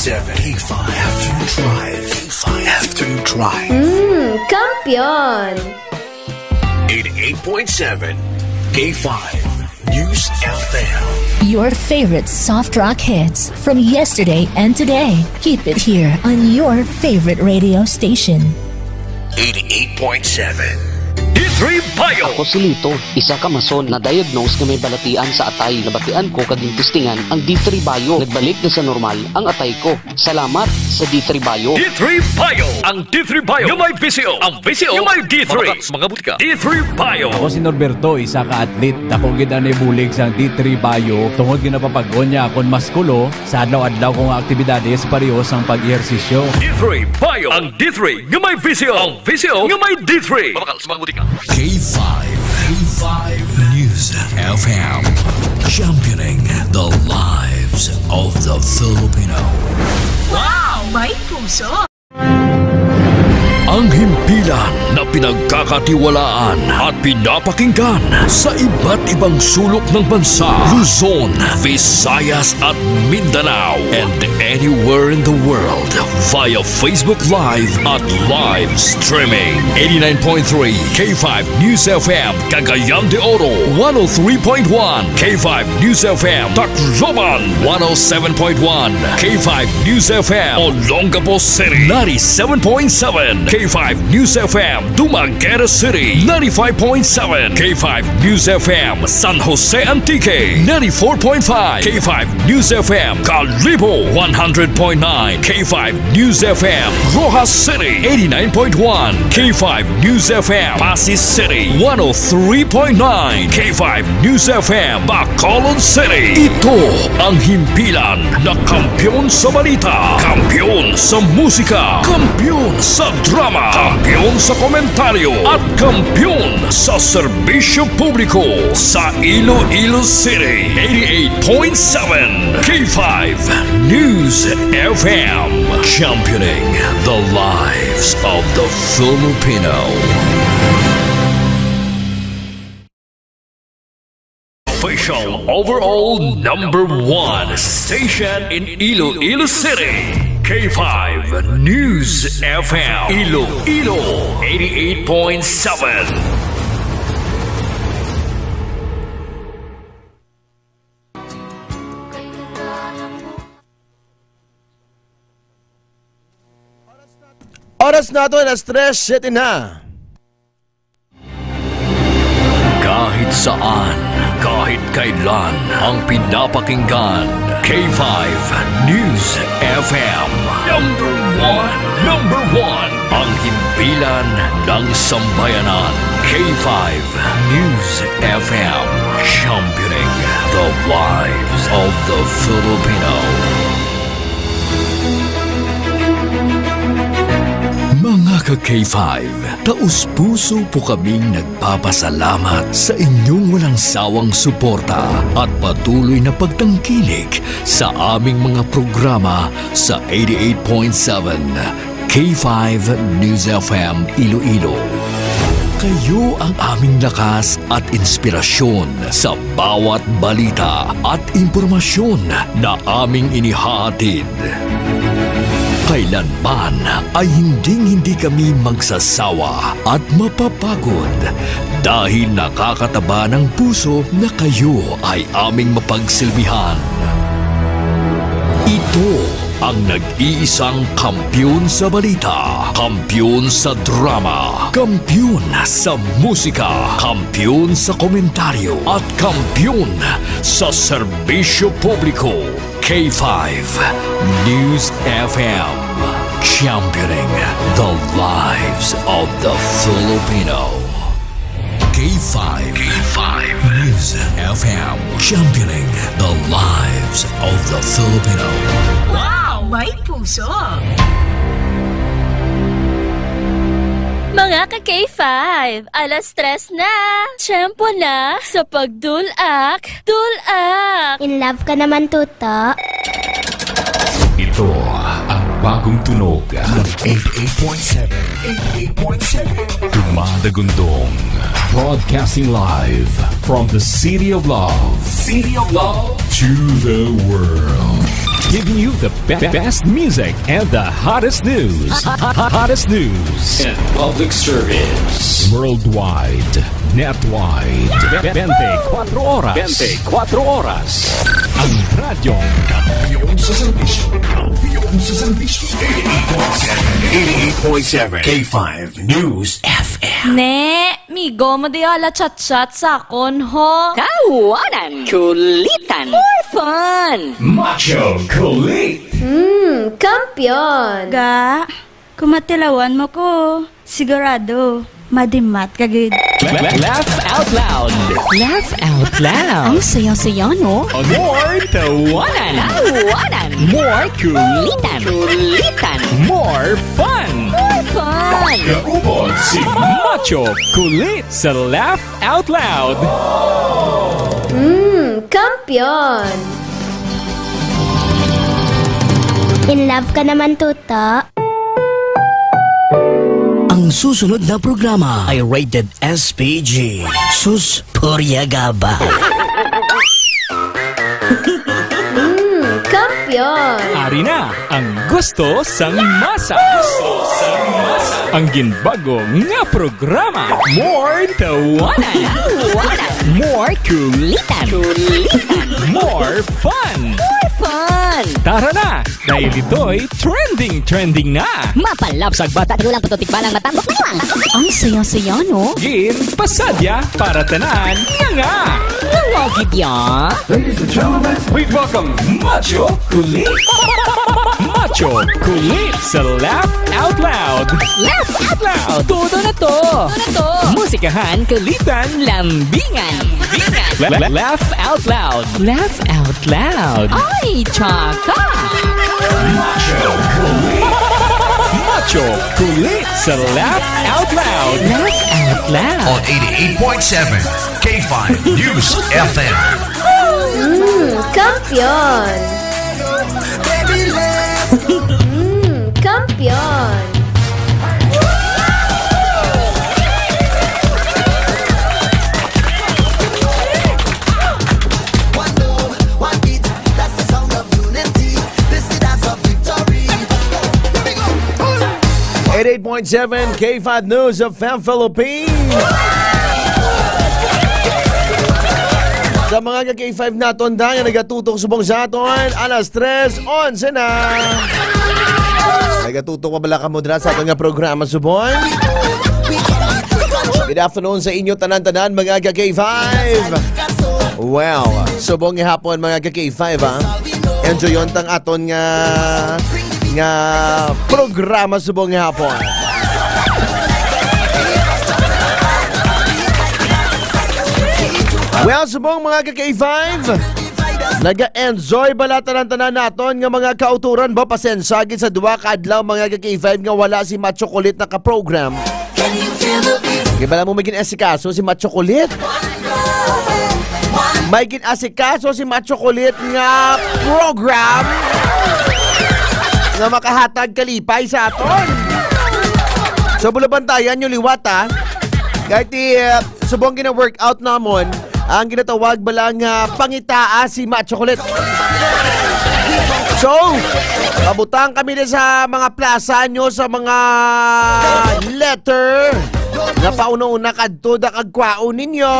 K5 Afternoon Drive. K5 Afternoon Drive. Kampiyon! 88.7 K5 News FM. Your favorite soft rock hits from yesterday and today. Keep it here on your favorite radio station. 88.7 D3 Bio. Ako si Lito, isa ka mason na diagnose na may balatian sa atay. Nabatian ko kaging testingan ang D3 Bio. Nagbalik na sa normal ang atay ko. Salamat sa D3 Bio. D3 Bio. Ang D3 Bio yung may VCO. Ang VCO yung may D3. Mga butika. D3 Bio. Ako si Norberto, isa ka atlet. Ako gid ani bulig sa D3 Bio. Tungod gid napapag-on niya akong maskulo sa adlaw-adlaw kong aktibidades pareho sang pag-ehersisyo. D3 Bio. Ang D3 yung may VCO. Ang VCO yung may D3. Mga butika. K5 News FM. Championing the lives of the Filipino. Wow! May puso! Ang himpilan na pinagkakatiwalaan at pinapakinggan sa iba't ibang sulok ng bansa, Luzon, Visayas at Mindanao, and anywhere in the world via Facebook Live at live streaming. 89.3 K5 News FM, Cagayan de Oro, 103.1 K5 News FM, Tacloban, 107.1 K5 News FM, Olongapo City, 97.7 K5 News FM, Dumaguete City, 95.7 K5 News FM, San Jose Antique, 94.5 K5 News FM, Calibo, 100.9 K5 News FM, Rojas City, 89.1 K5 News FM, Pasig City, 103.9 K5 News FM, Bacolod City. Ito ang himpilan na kampiyon sa balita, kampiyon sa musika, kampiyon sa drama, kampiyon sa komentaryo at kampiyon sa serbisyo publiko sa Iloilo City. 88.7 K5 News FM, championing the lives of the Filipino. Official overall #1 station in Iloilo City. K5 News FM, Iloilo 88.7. Oras nato na stress, 7 na. Kahit saan, kahit kailan, ang pinapakinggan, K5 News FM. Number one, ang himpilan ng sambayanan. K5 News FM, championing the lives of the Filipino. Mga ka-K5, taus-puso po kaming nagpapasalamat sa inyong walang sawang suporta at patuloy na pagtangkilik sa aming mga programa sa 88.7 K5 News FM Iloilo. Kayo ang aming lakas at inspirasyon sa bawat balita at impormasyon na aming inihahatid. Kailanman ay hindi kami magsasawa at mapapagod dahil nakakataba ng puso na kayo ay aming mapagsilbihan. Ito ang nag-iisang kampiyon sa balita, kampiyon sa drama, kampiyon sa musika, kampiyon sa komentaryo at kampiyon sa serbisyo publiko. K5 News FM, championing the lives of the Filipino. K5 News FM, championing the lives of the Filipino. Wow! May puso! Mga ka-K5, alas 3 na. Tiyempo na sa pagdulak. Dulak! In love ka naman, Tuto. Ito ang bagong tunog ng 88.7 Dumadagundong, broadcasting live from the City of Love to the world. Giving you the best music and the hottest news. Hottest news and public service. Worldwide. Netwide. 24 oras. 24 oras. Ang radyo. Kampiyon sa serbisyo. Kampiyon sa serbisyo. 88.7 K5 News FM. Ne, migo mo di ala chat-chat sa akon ho. Kawanan, kulitan, more fun. Macho Kulit. Kampiyon. Ga, kumatilawan mo ko. Sigurado, madimat kagid. Laugh out loud. Laugh out loud. Ang saya-saya no? More tawanan. Kawanan, More kulitan, kulitan, More fun. more fun. Kaupon si Macho Kulit sa Laugh Out Loud. Kampiyon. In love ka naman, Tuta. Ang susunod na programa ay rated SPG. Sus Puryagaba. Kampiyon. Ari na ang gusto sang masa. Ang ginbago nga programa. More tawanan. More Kulitan. kulitan, More fun. more fun. Tara na! Dahil ito'y trending na! Mapalapsag bata, di walang pututik balang matambok na lang. Ang saya-saya no? Gin, pasadya, para tanan, nga! Nawagid ya. Ladies and gentlemen, please welcome Macho Kulit! Macho Kulit sa Laugh Out Loud! Laugh out loud. Todo na to! Musikahan, kulitan, lambingan. Laugh Out Loud! Laugh out loud. Ay, tsaka. Macho Kulit sa Laugh Out Loud! Laugh out loud. On 88.7 K5 News FM. Kampiyon. Kampiyon. At 88.7 K5 News of Fam Philippines. Sa mga ka-K5 naton da nga nagatutok subong sa aton, alas 3:11 na. Nagatutok pa bala ka mo dra sa aton nga programa subong. Good afternoon sa inyo tanan-tanan mga ka-K5. Well, subong nga hapon mga ka-K5 ha. Enjoy yon tang aton nga programa subong nga hapon. Well, subong mga ka-K5, naga-enjoy bala tanan-tanan naton nga mga kauturan ba pasensagit sa duwa kadlaw mga ka-K5 nga wala si Macho Kulit na ka-program. Kaya bala mo maging asikaso si Macho Kulit. May asikaso si Macho Kulit nga program nga makahatag kalipay sa aton. So bulabantayan yung liwat ha. Kahit subong gina-workout namon, ang ginatawag balang pangitaa si Macho Kulit. So, pabutang kami na sa mga plaza nyo, sa mga letter na pauna-una kadto da kagkwao ninyo.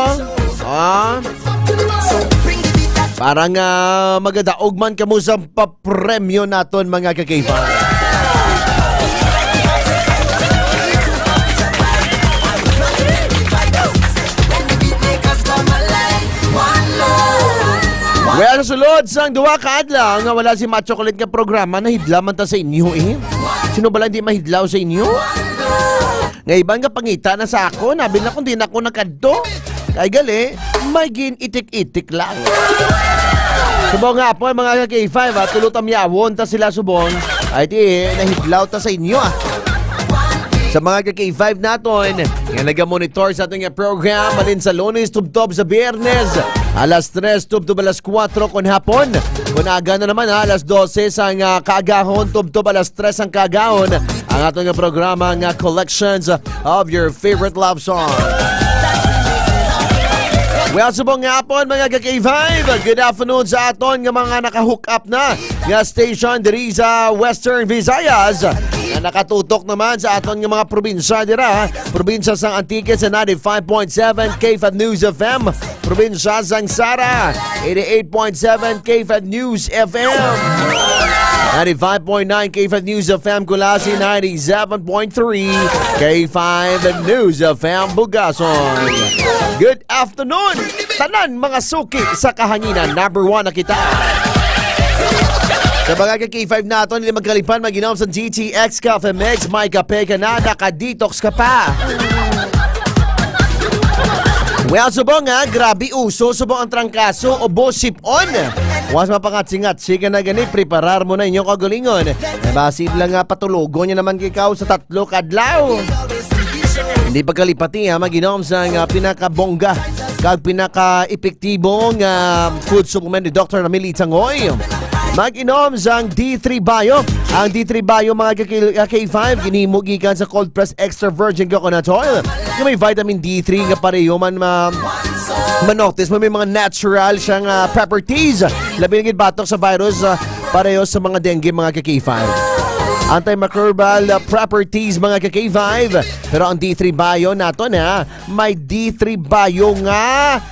Parang magadaog man kamo sa papremyo naton mga kakaiba. Well, sulod sang duwa ka adlaw nga wala si Macho Kulit nga programa, nahidlaman ta sa inyo eh. Sino bala hindi mahidlaw sa inyo? Nga ibang nga pangita na sa ako, nabil na kung di na ako nakadto. Kay gali, may gin-itik-itik lang. Subong nga po mga K5 tulutam yawon ta sila subong. Ay di nahidlaw ta sa inyo ah. Sa mga K5 naton, nga naga-monitor sa ating program alin sa Lunes tubtob sa Biyernes, alas 3 tubtob alas 4 kon hapon. Kung aga na naman alas 12 ang kaagahon tubtob alas 3 ang kaagahon. Ang ating programa nga Collections of Your Favorite Love Song. Well, subong nga po mga ka-K5. Good afternoon sa aton nga mga naka-hook up na nga station diri sa Western Visayas. Na nakatutok naman sa aton nga mga probinsya dira. Probinsya sang Antique sa 95.7 K5 News FM. Probinsya sang Sara 88.7 K5 News FM. 95.9 K5 News FM Kulasi, 97.3 K5 News FM Bugason. Good afternoon, tanan mga suki sa kahanginan. Number 1 na kita. Sa mga K5 nato, hindi magkalipan, mag-inom sa GTX Cafe Mix. May kape ka na, naka-detox ka pa. Well, subong nga, grabe uso, subong ang trangkaso o bosip-on. Once mapangatsingat, ka na gani, preparar mo na inyong kagalingon. Basib lang nga patulogo niya naman kikaw sa 3 kadlaw. Hindi pagkalipati ha, mag-inom sa pinakabongga kag pinaka-epektibong food supplement ni Dr. Namili Tangoy. Mag-inom sa D3 Bio. Ang D3 Bio mga K5, ginimugikan sa cold press extra virgin coconut oil. Yung may vitamin D3 nga pareho man manotice mo may mga natural siyang properties. Labi naging batok sa virus pareho sa mga dengue mga K5. Antimicrobial properties mga K5. Pero ang D3 Bio nato na may D3 Bio nga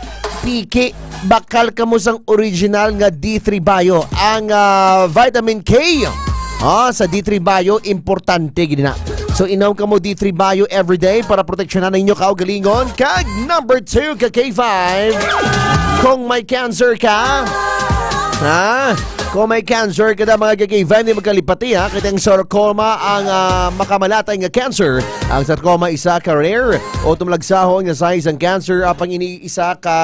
piki. Bakal kamo sang original nga D3 Bio. Ang vitamin K sa D3 Bio importante gid na. So inom ka mo D3 Bio everyday para proteksyonan ninyo kaugalingon. Kag number 2 ka K5. Kung may cancer ka, kung may cancer ka na mga K5, hindi magkalipati ha. Kitang sarcoma ang makamalatay nga cancer. Ang sarcoma isa ka rare o tumlagsahon nga size ang cancer apang iniisa ka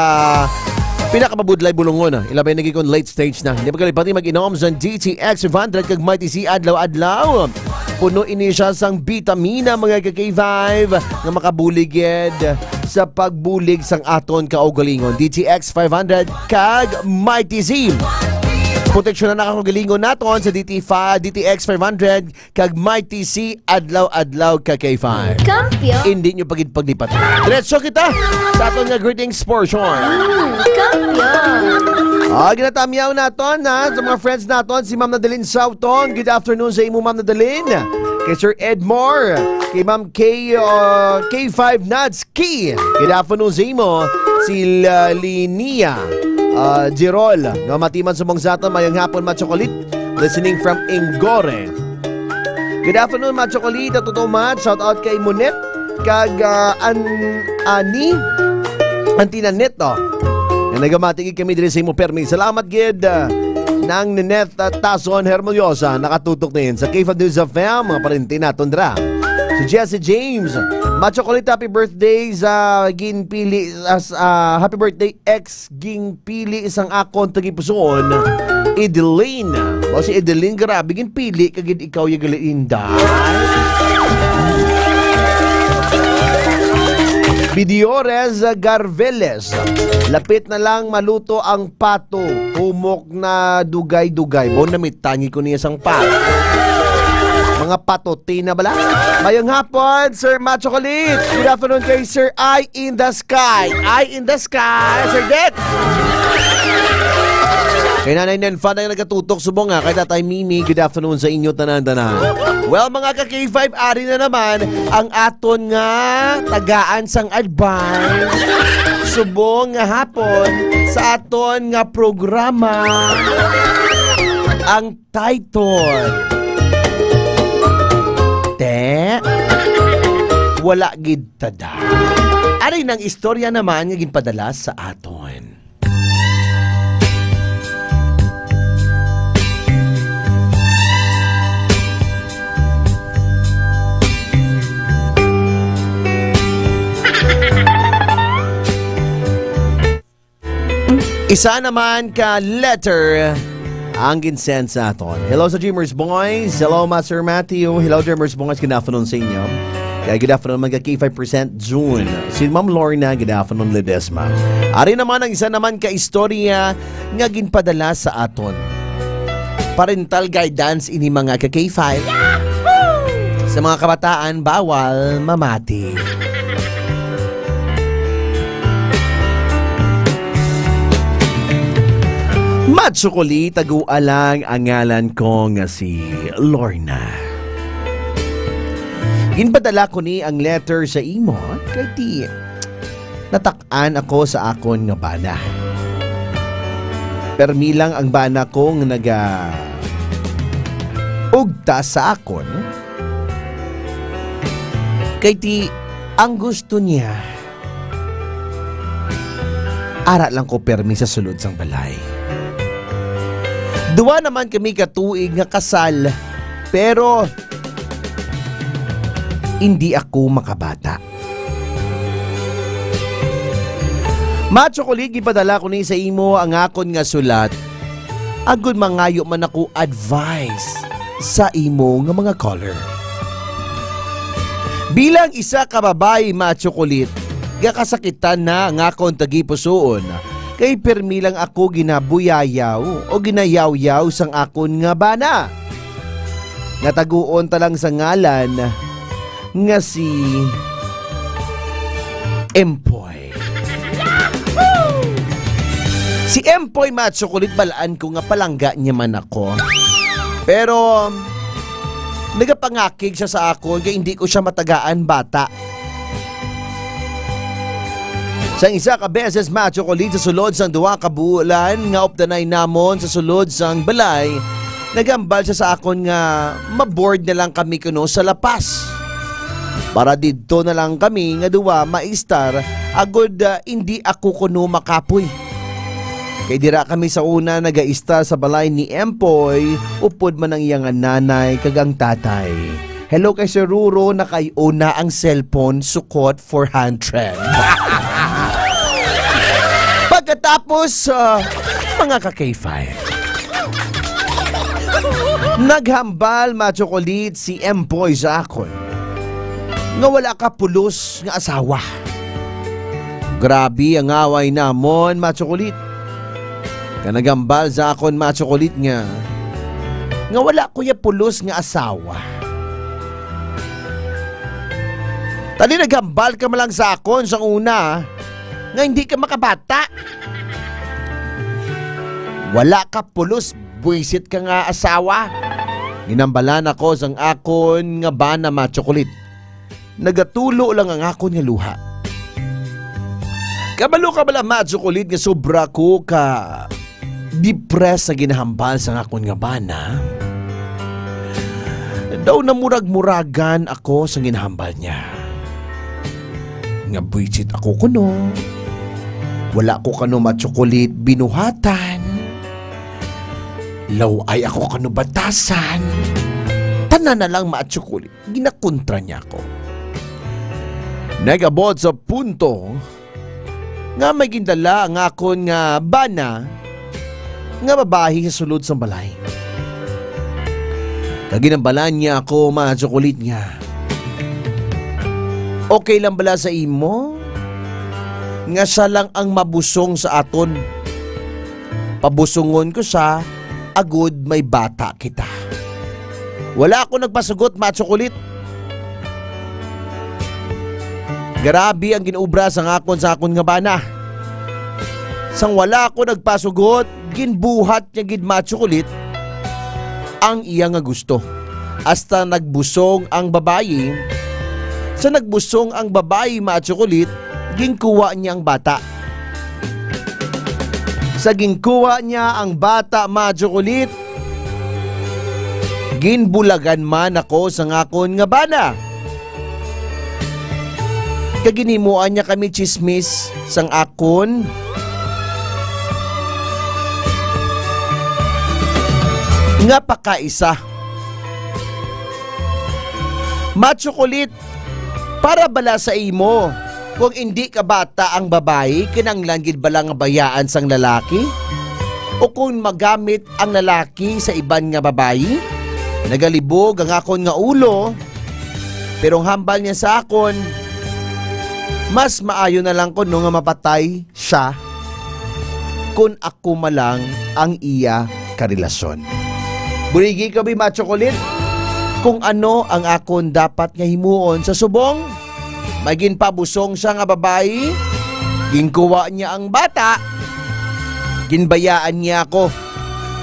pinakamabudlay bulungon. Ilabay naging late stage na. Hindi magkalipati mag-inom sa GTX 500 kag may TC adlaw-adlaw. Puno ini siya sang bitamina mga K5 nga makabuligid sa pagbulig sang aton kaugalingon. DTX 500 kag may TC. Proteksyon na nakakagalingon naton sa DTX 500 kag may TC adlaw-adlaw ka K5. Kampiyon! Hindi nyo paglipat. Diretso kita sa aton nga greetings portion. Kampiyon! Ginatamyaw naton ha sa mga friends naton, si Ma'am Nadalyn Sauton. Good afternoon sa imo Ma'am Nadalyn. Kay Sir Edmore, kay Ma'am K5 Nadski. Good afternoon sa imo. Si Linia Girol, nga matiman sa mong sato, mayang hapon Machokolit, listening from Ingore. Good afternoon Machokolit, at totoo mat, shout out kay Monet, kag Ani, Antina Neto. Na nagamatigig kami din sa imo permi. Salamat gid ng Nineth Tason Hermoliosa, nakatutok na yun sa K5 News FM, mga parinti naton dra. Si Jesse James, Machokolit, happy birthday sa ginpili happy birthday ex ginpili isang akon tagipusoon Edeline. O si Edeline, grabe ginpili kagid ikaw yung galinda. Bidiores Garveles, lapit na lang maluto ang pato, humok na dugay-dugay. Bon namit tangi ko niya sang pato. Mga patote na bala. Mayong hapon, Sir Machokolit. Good afternoon kay Sir Eye in the Sky. Eye in the Sky, Sir Det. Kay Nanay Nenfa na yung nagkatutok subong nga. Kay Tatay Mimi, good afternoon sa inyo tanan-tanan. Well, mga ka-K5, ari na naman ang aton nga tagaan sang advice. Subong nga hapon sa aton nga programa. Ang title, wala gid tada. Ari nang istorya naman nga ginpadala sa aton. Isa naman ka letter ang ginsend sa aton. Hello sa Dreamers Boys. Hello, Master Matthew. Hello, Dreamers Boys. Good afternoon sa inyo. Kaya good afternoon mga K5% June. Si Ma'am Lorna, good afternoon Ledesma. Ari naman ang isa naman ka istorya nga ginpadala sa aton. Parental guidance ini mga K5. Sa mga kabataan, bawal mamati. Matsukuli, tagualang ang ngalan ko nga si Lorna. Ginpadala ko ni ang letter sa imo kay ti natakan ako sa akon nga bana. Permilang ang bana kong ugta sa akon. Kay ti ang gusto niya ara lang ko permi sa sulod sang balay. Duwa naman kami katuig nga kasal, pero hindi ako makabata. Matsukuli, gipadala ko ni sa imo ang akon nga sulat. Agud mangayo man ako advice sa imo nga mga caller. Bilang isa ka babae, Matsukulit, gakasakitan na ang akon tagipusoon. Kay permi lang ako ginabuyayaw o ginayaw-yaw sang akon nga bana. Nataguon talang sa ngalan nga si Empoy. Si Empoy, Matsukulit, balaan ko nga palangga niya man ako. Pero nagapangakig siya sa akon kaya hindi ko siya matagaan bata. Sang isa ka beses, Matsukulit, sa sulod sang duwa ka bulan nga opdanay namon sa sulod sang balay, nagambal siya sa akon nga maboard na lang kami kuno sa lapas. Para didto na lang kami nga duwa maistar agud hindi ako kuno makapoy. Kay dira kami sa una nagaista sa balay ni Empoy, upod man ang iyang nanay kagang tatay. Hello kay Sir Ruro, nakauna ang cellphone, sukot 400. Pagkatapos, mga ka-K5, naghambal, Matsukulit, si Empoy sa akon nga wala ka pulos nga asawa. Grabe ang away namon, Matsukulit. Kanagambal sa akon, Matsukulit, nga wala ko ya pulos nga asawa. Tali naghambal ka malang sa akon sa una nga hindi ka makabata. Wala ka pulos, buisit ka nga asawa. Ginambalan ako sang akon nga bana, Matsukulit. Nagatulo lang ang akon nga luha. Kabalo ka bala, Matsukulit, nga sobra ko ka depress sa ginahambal sang akon nga bana. Daw namurag-muragan ako sa ginahambal niya. Nga buisit ako kuno. Wala ko kano, Matsukulit, binuhatan. Law ay ako kano batasan. Tanan na lang, Matsukulit, ginakontra niya ako. Nagabot sa punto nga may gindala ang akon nga bana nga babae sa sulod sa balay. Kaginambalan niya ako, Matsukulit, nga okay lang bala sa imo nga siya lang ang mabusong sa aton. Pabusongon ko siya, agud may bata kita. Wala ako nagpasugot, Matsukulit. Grabe ang ginubra sa akon nga bana. Sang wala ako nagpasugot, ginbuhat niya gid, Matsukulit, ang iya nga gusto. Hasta nagbusong ang babayi. Sa nagbusong ang babayi, Matsukulit, ginkuha niya ang bata. Sa ginkuha niya ang bata, Matsukulit, ginbulagan man ako sa akon nga bana. Kaginimuan niya kami chismis sang akon nga pakaisa. Matsukulit, para bala sa imo, kung hindi ka bata ang babae, kinanglan gid bala nga bayaan sang lalaki? O kung magamit ang lalaki sa iban nga babae? Nagalibog ang akon nga ulo, pero ang hambal niya sa akon, mas maayo na lang ko no nga mapatay siya kung ako malang ang iya karelasyon. Burigi ka ba, Matsukulit? Kung ano ang akon dapat nga himuon sa subong, maging pabusong siya nga babae, ginkuha niya ang bata, ginbayaan niya ako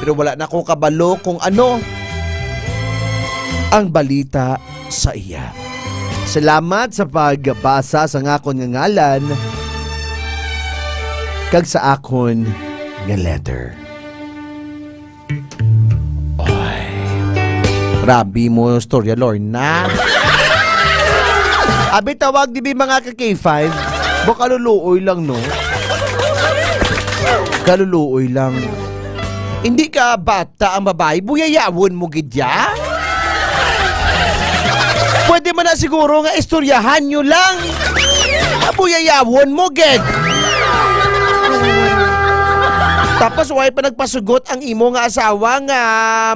Pero wala na akong kabalo kung ano ang balita sa iya. Salamat sa pagbasa sa ngakon nga ngalan kag sa akon nga letter. Oy. Grabe mo storya, Lorna. Abi tawag di mga ka-K5. Baka kaluluoy lang, no? Kaluluoy lang. Hindi ka bata ang babae, buyayawon mo gidya? Pwede man na siguro nga istoryahan nyo lang. Buyayawon mo gid. Tapos why pa nagpasugot ang imo nga asawa nga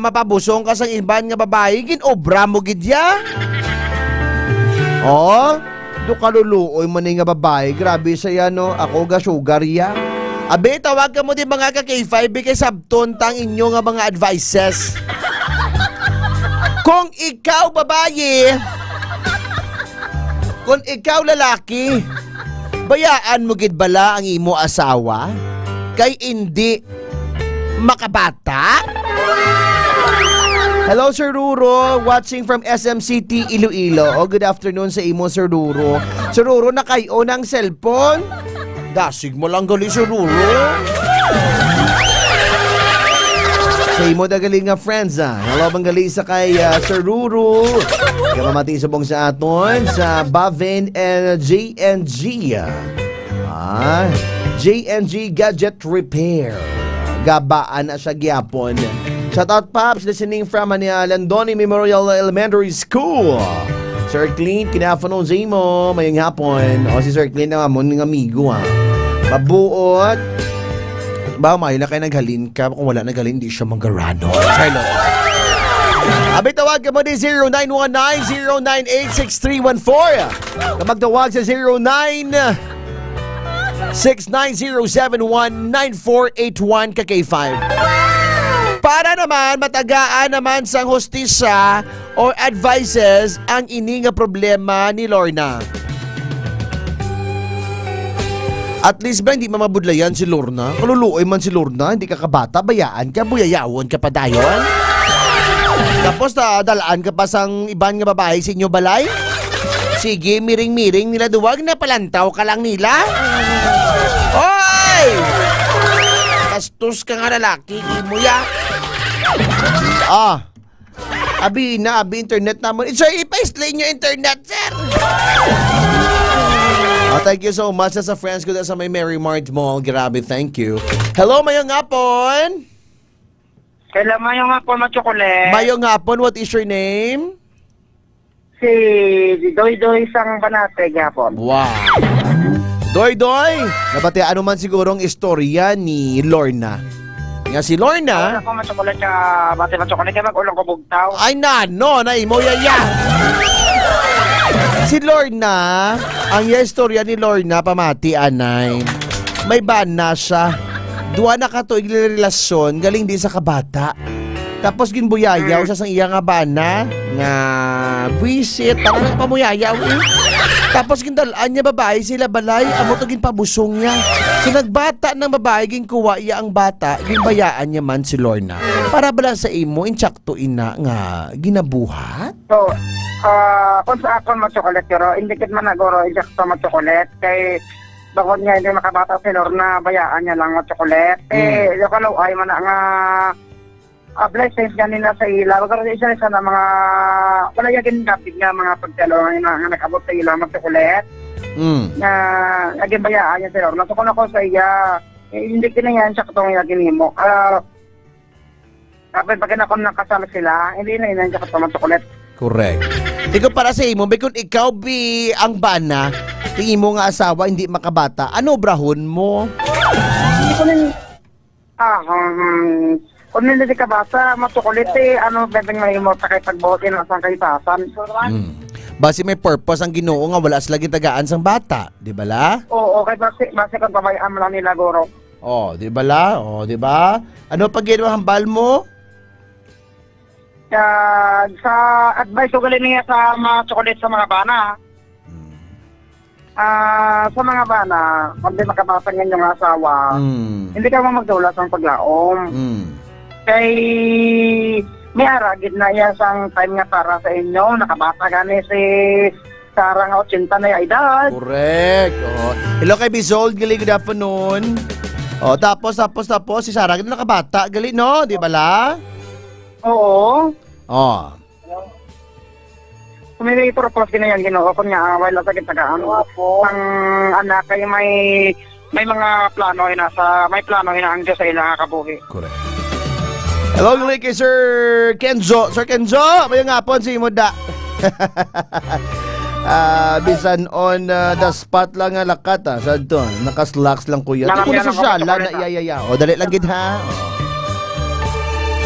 mapabusong ka sa iban nga babae, ginobra mo gidya? Oh, do kaluluoy man nga babae. Grabe saya, no? Ako ga sugar ya. Abe, tawag ka mo di mga ka-K5 kay sabton tang inyo nga mga advices. Kung ikaw babae, kung ikaw lalaki, bayaan mo gid bala ang imo asawa kay hindi makabata? Hello, Sir Ruro. Watching from SM City, Iloilo. Oh, good afternoon sa imo, Sir Ruro. Sir Ruro, nakayo ng cellphone? Dasig mo lang gali, Sir Ruro. Sa imo dagali nga friends, hello bang gali sa kay Sir Ruro. Kamamati sa bong sa aton sa Bavin and JNG. JNG Gadget Repair. Gabaan na siya gyapon. Shout out, Pops, listening from Landoni Memorial Elementary School. Sir Clint, kinafanon sa imo, mayang hapon. O si Sir Clint na mo ng amigo, Mabuot. Ba, may na kayo naghalin ka. Kung wala naghalin, di siya manggarano. Charlotte. Abay, tawag ka mo din 0919-098-6314. Magtawag sa 09-6907-9481 ka-K5. Para naman matagaan naman sa hustisya or advices ang ini nga problema ni Lorna. At least ba hindi mamabudlayan si Lorna? Kaluluoy man si Lorna, hindi ka kabata, bayaan ka, buyayawon ka pa dayon. Tapos dalaan ka pa sang iban nga babae sa inyo balay? Sige, miring-miring nila duwag na palantaw ka lang nila. Oy! Kastos ka nga lalaki, mo ya. Abi internet naman. Sir, ipa-explain nyo internet, sir. Thank you so much sa friends ko sa may Mary Mart Mall. Grabe, thank you. Hello, Mayong Hapon. Hello, Mayong Hapon, Machokolet. Mayong Hapon, what is your name? Si Doy sang Banate gapon. Wow. Doy. Nabati ano man sigurong istorya ni Lorna. Nga si Lorna. Ako machokolet ka, bate machokolet ka mag-ulang ko bugtaw. Ay no, na imo yaya. Si Lorna, ang istorya ni Lorna pamati anay. May bana siya. Duwa na ka to relasyon galing di sa kabata. Tapos ginbuyayaw sa sang iya nga bana nga buisit para nang pamuyayaw Tapos gindalaan niya babae sila balay amo to ginpabusong niya. So nagbata ng babae ginkuha iya ang bata ginbayaan niya man si Lorna. Para bala sa imo insakto ina nga ginabuhat. So kung sa akon machokolet pero indikit man nagoro insakto machokolet kay bakod nga hindi makabata si Lorna bayaan niya lang machokolet. Yung kalaw ay man nga blessings ganina sa ila. Wag isa na mga wala yagin kapit nga mga pagtalong nga nakabot sa ila magtukulit. Na agin bayaan niya sila. Nasukon ako sa iya. Hindi kinayan siya katong yagin mo. Kapag pag ako nakasama sila, hindi na inan siya katong magtukulit. Correct. Ikaw para sa imo, kung ikaw ang bana, tingin mo nga asawa hindi makabata, ano brahon mo? Hindi ko rin kung hindi ka basa, matukulit ano bebeng may mo sa kay pagbote ng sang kaisasan. Base may purpose ang Ginoo nga wala sila gitagaan sang bata, di ba la? Oo, kay base kung pabayaan mo lang nila guro. Di ba la? Di ba? Ano pag hambal mo? Sa advice ko galing niya sa mga chocolate sa mga bana. Sa mga bana, kung di makabasa ng yung asawa, hindi ka magdulas ng paglaom. Kay may aragid na iya sang time nga para sa inyo. Nakabata gani si Sarah nga 80 na yung edad. Correct. Oh. Hello kay Bizold, gali, good afternoon. Oh, tapos si Sarah gani nakabata, gali no, di ba la? Oo. Oh. Kung may propose ginayan Ginoo ko niya, wala sa gitagaan. Ang anak kay may mga plano may plano ang Diyos sa ilang kabuhi. Correct. Hello, gali kay Sir Kenzo. Sir Kenzo, may nga po si Imoda. Bisan on the spot lang nga lakat sa doon. Nakaslacks lang kuya. Di ko na sosyala na iyayaya. O, dali lang gid ha.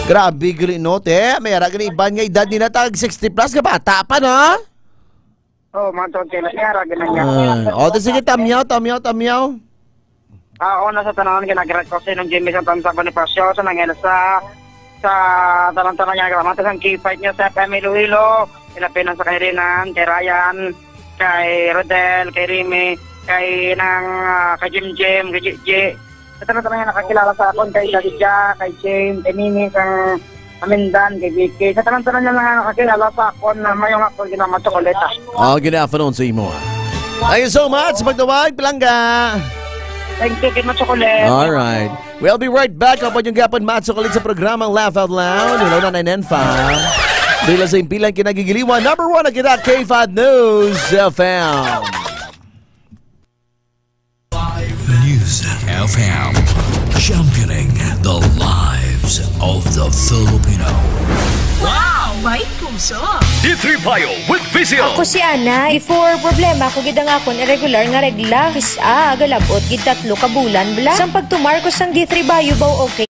Grabe gali no, te. May ara gani iban nga edad nila tag 60 plus ka bata pa no? Oo, matod kay ara gani niya. O, sige tamyaw. Oo, nasa tanawan ginagrad ko sa nung Jimmy sa Tansa Bonifacio sa nangel sa talang-talang niya gramata sang key-fight niya sa FM Iloilo. Ilapinan sa kay Renan, kay Ryan, kay Rodel, kay Remy, kay Jim, kay Gigi. Sa talang-talang niya nakakilala sa akon kay Dadija, kay James, kay Mimi, kay Amindan, kay Vicky. Sa talang-talang niya nakakilala sa akon na mayong akon ginama tsokoleta. Oh, gina-afternoon sa imo. Thank you so much, pagtawag, Palangga. Thank you, Kid Matsokolet. Alright. We'll be right back kapag yung gapon Matsokolet sa programang Laugh Out Loud. Hello na 995. Dila sa impilang kinagigiliwan. Number 1 na kita, K5 News FM. News FM. Championing the lives of the Filipino. Wow! May puso! D3 Bio with Vizio. Ako si Ana. Before problema ko gid ang akon irregular nga regla. Kisa agalabot gid 3 ka bulan bla. Sang pagtumar ko sang D3 Bio baw okay.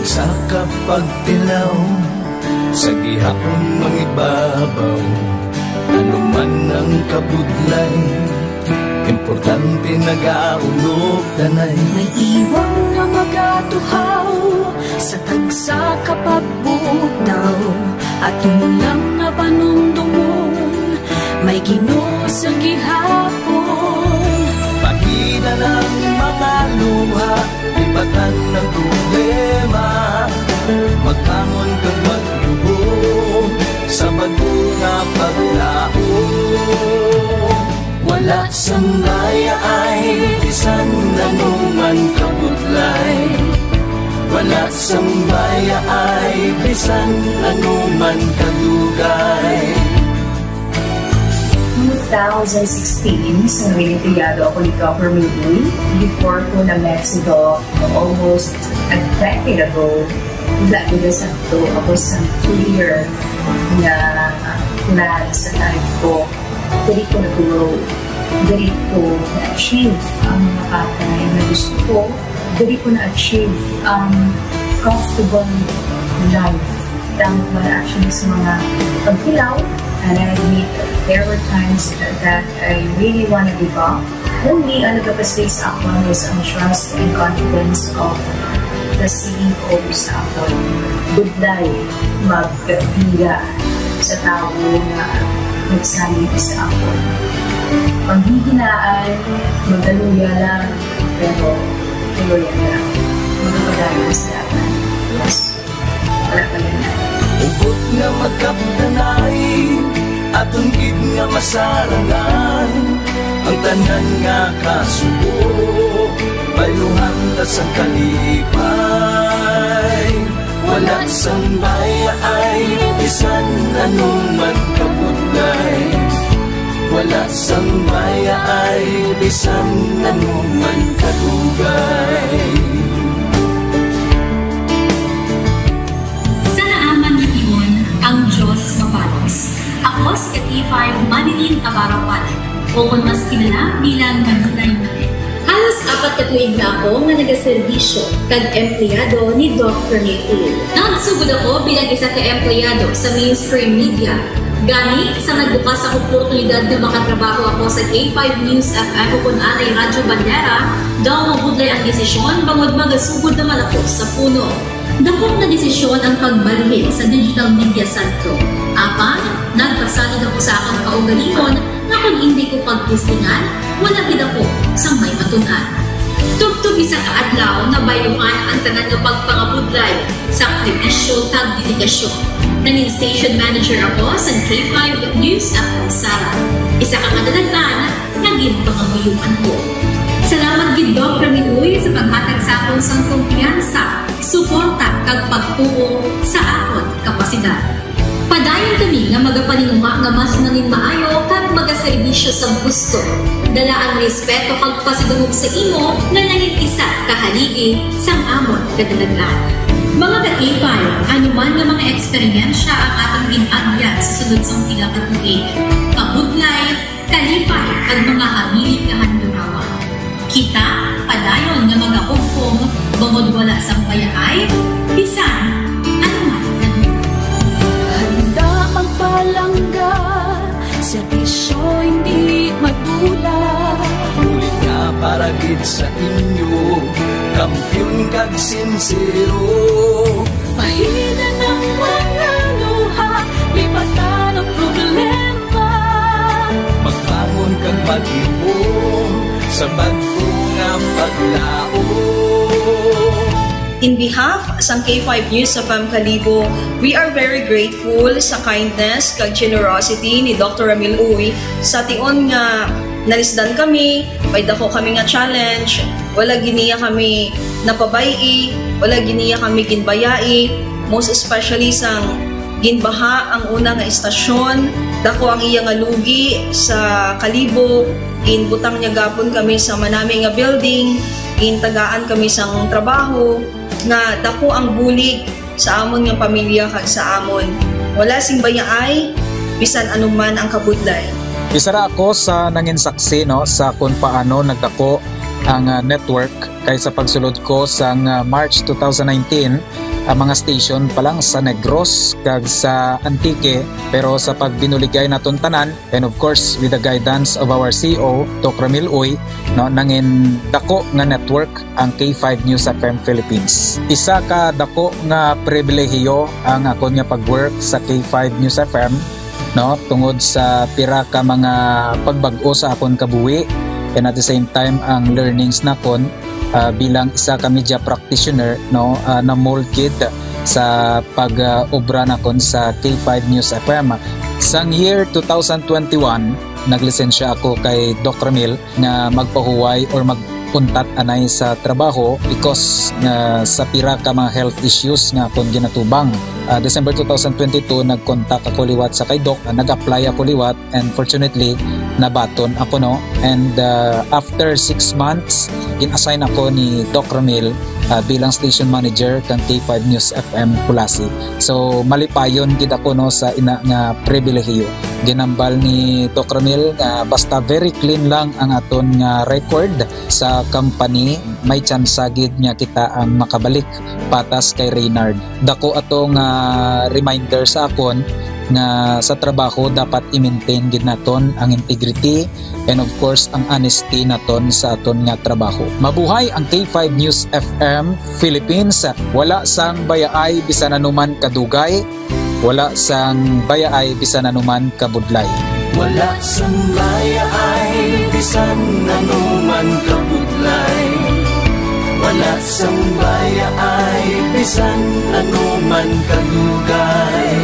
Sa kapagtilaw, sa gihapon mangibabaw, ano man ang kabudlay, importante nagaulog tanay. May iwang na magatuhaw, sa tagsa kapagbutaw, at yung lang na panundumon, may Ginoo sa gihapon. Pahina ng mga luha, ibatan ng problema, magkamon kang magluhod sa bagunga paglaon. Wala sang laya ay bisan nanuman kabudlay, wala sang laya ay bisan nanuman kadugay. 2016, sa Olimpiyado ako ni Government Week. Before ko na Mexico, almost a decade ago, dahil sa ito, ako sa clear na plan sa life ko. Dali ko na-grow. Dali ko na-achieve ang mga patay na gusto ko. Dali ko na-achieve ang comfortable life. Dahil wala actually sa mga pagkilaw. And I admit there were times that I really want to give up. Only ang nagpapaspace ako is ang trust and confidence of the CEO sa ako. Budlay, magbiga sa tao na nagsalit sa ako. Panghihinaan, magdaluya lang, pero tuloy lang. Magpapadayon sa laban. Yes, wala pa yan. Ubot nga magkaptanay, atong gid nga masarangan, ang tanan nga kasubo, bayluhan ta sa kalipay. Wala sang baya ay bisan anuman kabudlay, wala sang baya ay bisan anuman kadugay. Ang Diyos mapalos. Ako si K5 Manilin Abarapan o kung mas kilala bilang Manilay Manin. Halos Apat ka tuig na ako nga nagaserbisyo kag empleyado ni Dr. Nicole. Nagsugod ako bilang isa ka empleyado sa mainstream media. Gani sa nagbukas ang oportunidad na makatrabaho ako sa K5 News FM o kung anay Radyo Bandera, daw mabudlay ang desisyon bangod magasugod naman ako sa puno. Dakop na desisyon ang pagbalhin sa digital media sentro. Apan, nagpasalid ako sa akong kaugalingon na kung hindi ko pagtistingan, wala gid ako sa may matunan. Tugtog isa ka adlaw na bayuhan ang tanan nga pagpangabudlay sa sakripisyo kag dedikasyon. Nanging station manager ako sa K5 News FM Sala. Isa ka kadagdagan, naging panganguyuan ko. Salamat gid Dr. Miloy sa paghatag sa akon sang kumpiyansa, suporta kag pagtuo sa akon kapasidad. Padayon kami nga magapaninuma nga mas nanging maayo kag magaserbisyo sa gusto. Dala ang respeto kag pasidungog sa imo nga nanging isa kahaligi sang amon kadagdagan. Mga ka-K5, anuman nga mga eksperyensya ang atong ginagyan sa sunod sang pila ka tuig. Kabudlay, kalipay, at mga hamilig nga handurawan. Kita, padayon nga mga hugpong, bangod wala sang bayaay, bisan, anuman handa magpalangga, serbisyo hindi madula. Ulit nga para gid sa inyo, kampiyon kag sincero. Pahina ng mga luha, lipatan ang problema. Magbangon kag mag-iom sa bago nga paglao. In behalf sa K5 News FM Kalibo, we are very grateful sa kindness kag generosity ni Dr. Ramil Uy sa tion nga nalisdan kami, may dako kami nga challenge, wala giniya kami napabayi, wala giniya kami ginbayai, most especially sang ginbaha ang una nga istasyon, dako ang iya nga lugi sa Kalibo, ginbutang niya gapon kami sa manami nga building, gintagaan kami sang trabaho, nga dako ang bulig sa amon nga pamilya kag sa amon. Wala sing bayaay, bisan anuman ang kabudlay. Isa ra ako sa nangin saksi no sa kung paano nagdako ang network kay sa pagsulod ko sa March 2019 ang mga station pa lang sa Negros kag sa Antique, pero sa pagbinuligay naton tanan and of course with the guidance of our CEO Dr. Ramil Uy no nangin dako nga network ang K5 News FM Philippines. Isa ka dako nga pribilehiyo ang ako nga pagwork sa K5 News FM no tungod sa pira ka mga pagbag-o sa akon kabuhi and at the same time ang learnings nakon bilang isa ka media practitioner no na mold kid sa pag-obra nakon sa K5 News FM. Sang year 2021 naglisensya ako kay Doc Ramil na magpahuway or magpuntat anay sa trabaho because sa pira ka mga health issues nga akong ginatubang. December 2022 nag-contact ako liwat sa kay Doc, nag-apply ako liwat and fortunately nabaton ako no, and after 6 months in-assign ako ni Doc Ramil bilang station manager kang K5 News FM Kulasi. So malipayon gid ako no sa ina nga pribilehiyo. Ginambal ni Doc Ramil basta very clean lang ang aton nga record sa company, may chance gid nga kita ang makabalik patas kay Reynard. Dako atong reminder sa akon nga sa trabaho dapat i-maintain gid naton ang integrity and of course ang honesty naton sa aton nga trabaho. Mabuhay ang K5 News FM Philippines. Wala sang bayaay bisan anuman kadugay, wala sang bayaay bisan anuman kabudlay. Wala sang bayaay bisan anuman kabudlay. Wala sang bayaay bisan anuman kadugay.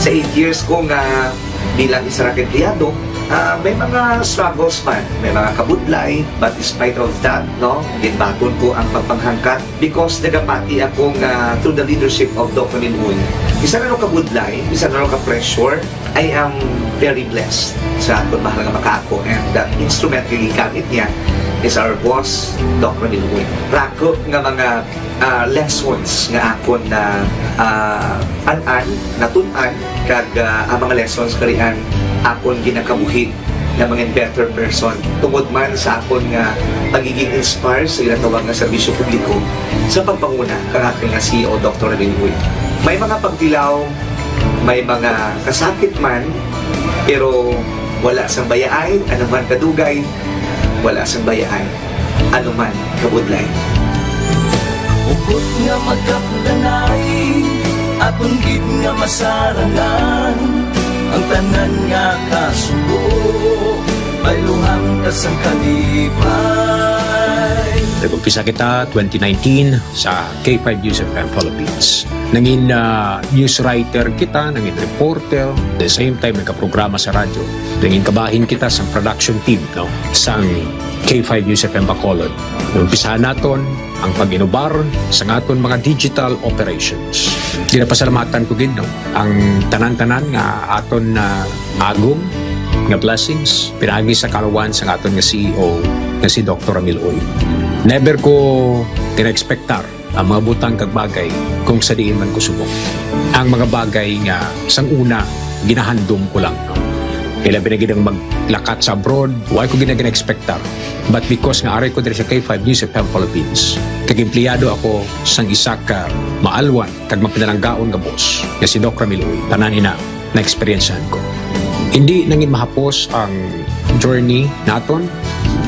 Sa 8 years ko nga bilang isa ra empleyado, may mga struggles man, may mga kabudlay, but despite of that, no, ginbaton ko ang pagpanghangkat because nagapati ako nga through the leadership of Dr. Minun. Isa na kabudlay, isa na ka-pressure, I am very blessed sa aton mahal nga makaako, and the instrument nga gigamit niya is our boss, Dr. Minun. Rako nga mga lessons nga akon na an-an, natunan, kag ang mga lessons karian akon ginakabuhi na mga better person tungod man sa akon nga pagiging inspired sa ilang tawag nga serbisyo publiko sa pagpanguna kang aking nga CEO Dr. Ramil Uy. May mga pagdilaw, may mga kasakit man, pero wala sang bayaay, anuman kadugay, wala sang bayaay, anuman kabudlay. Ugot nga magkapdanay, atong gid nga masarangan, ang tanan nga kasubo, pailuhang kasang kalipay. Nag-umpisa kita 2019 sa K5 News FM Philippines. Nangin news writer kita, nangin reporter, at the same time nagka-programa sa radyo. Nangin kabahin kita sa production team sa K5 News FM Bacolod. Nagumpisahan naton ang pag-inubar sa aton mga digital operations. Ginapasalamatan ko din ang tanan-tanan nga aton na agong nga blessings pinagi sa kalawan sa aton nga CEO nga si Dr. Ramil Uy. Never ko tina-expectar ang mga butang kag bagay kung sa diin man ko subok. Ang mga bagay nga sang una ginahandom ko lang. Kaya binagin ang maglakat sa abroad, why ko gina-expectar. But because nga aray ko diri sa K5 News FM Philippines, kag empleyado ako sang isa ka maalwan kag mapinalanggaon nga boss nga si Dr. Ramil Uy. Tanan ina na experiencehan ko. Hindi nangin mahapos ang journey naton.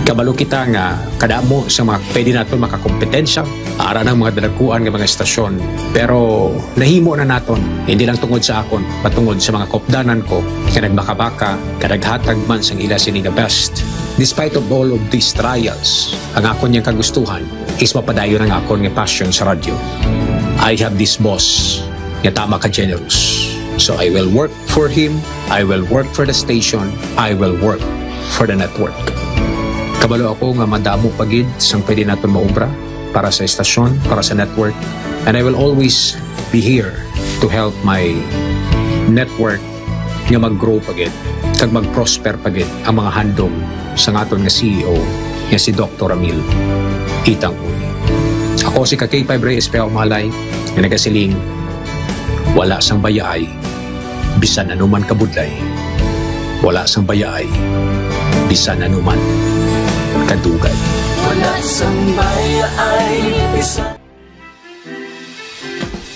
Kabalo kita nga kadamo sa mga pwede naton makakompetensya ara ng mga dalaguan ng mga estasyon. Pero nahimo na naton, hindi lang tungod sa akon, patungod sa mga kopdanan ko nga nagbaka-baka, kadaghatag man sang ila sini nga best. Despite of all of these trials, ang akon niyang kagustuhan is mapadayon ang akon nga passion sa radyo. I have this boss nga tama ka generous. So I will work for him, I will work for the station, I will work for the network. Kabalo ako nga madamo pagid sang pwede naton maubra para sa estasyon, para sa network. And I will always be here to help my network nga mag-grow pagid, kag mag-prosper pagid ang mga handom sa aton nga CEO nga si Dr. Ramil Itang Uy. Ako si K5 Reyes Peao Malay nga nagasiling wala sang bayaay bisan anuman kabudlay. Wala sang bayaay bisan anuman kadugay. Wala sang bayaay bisan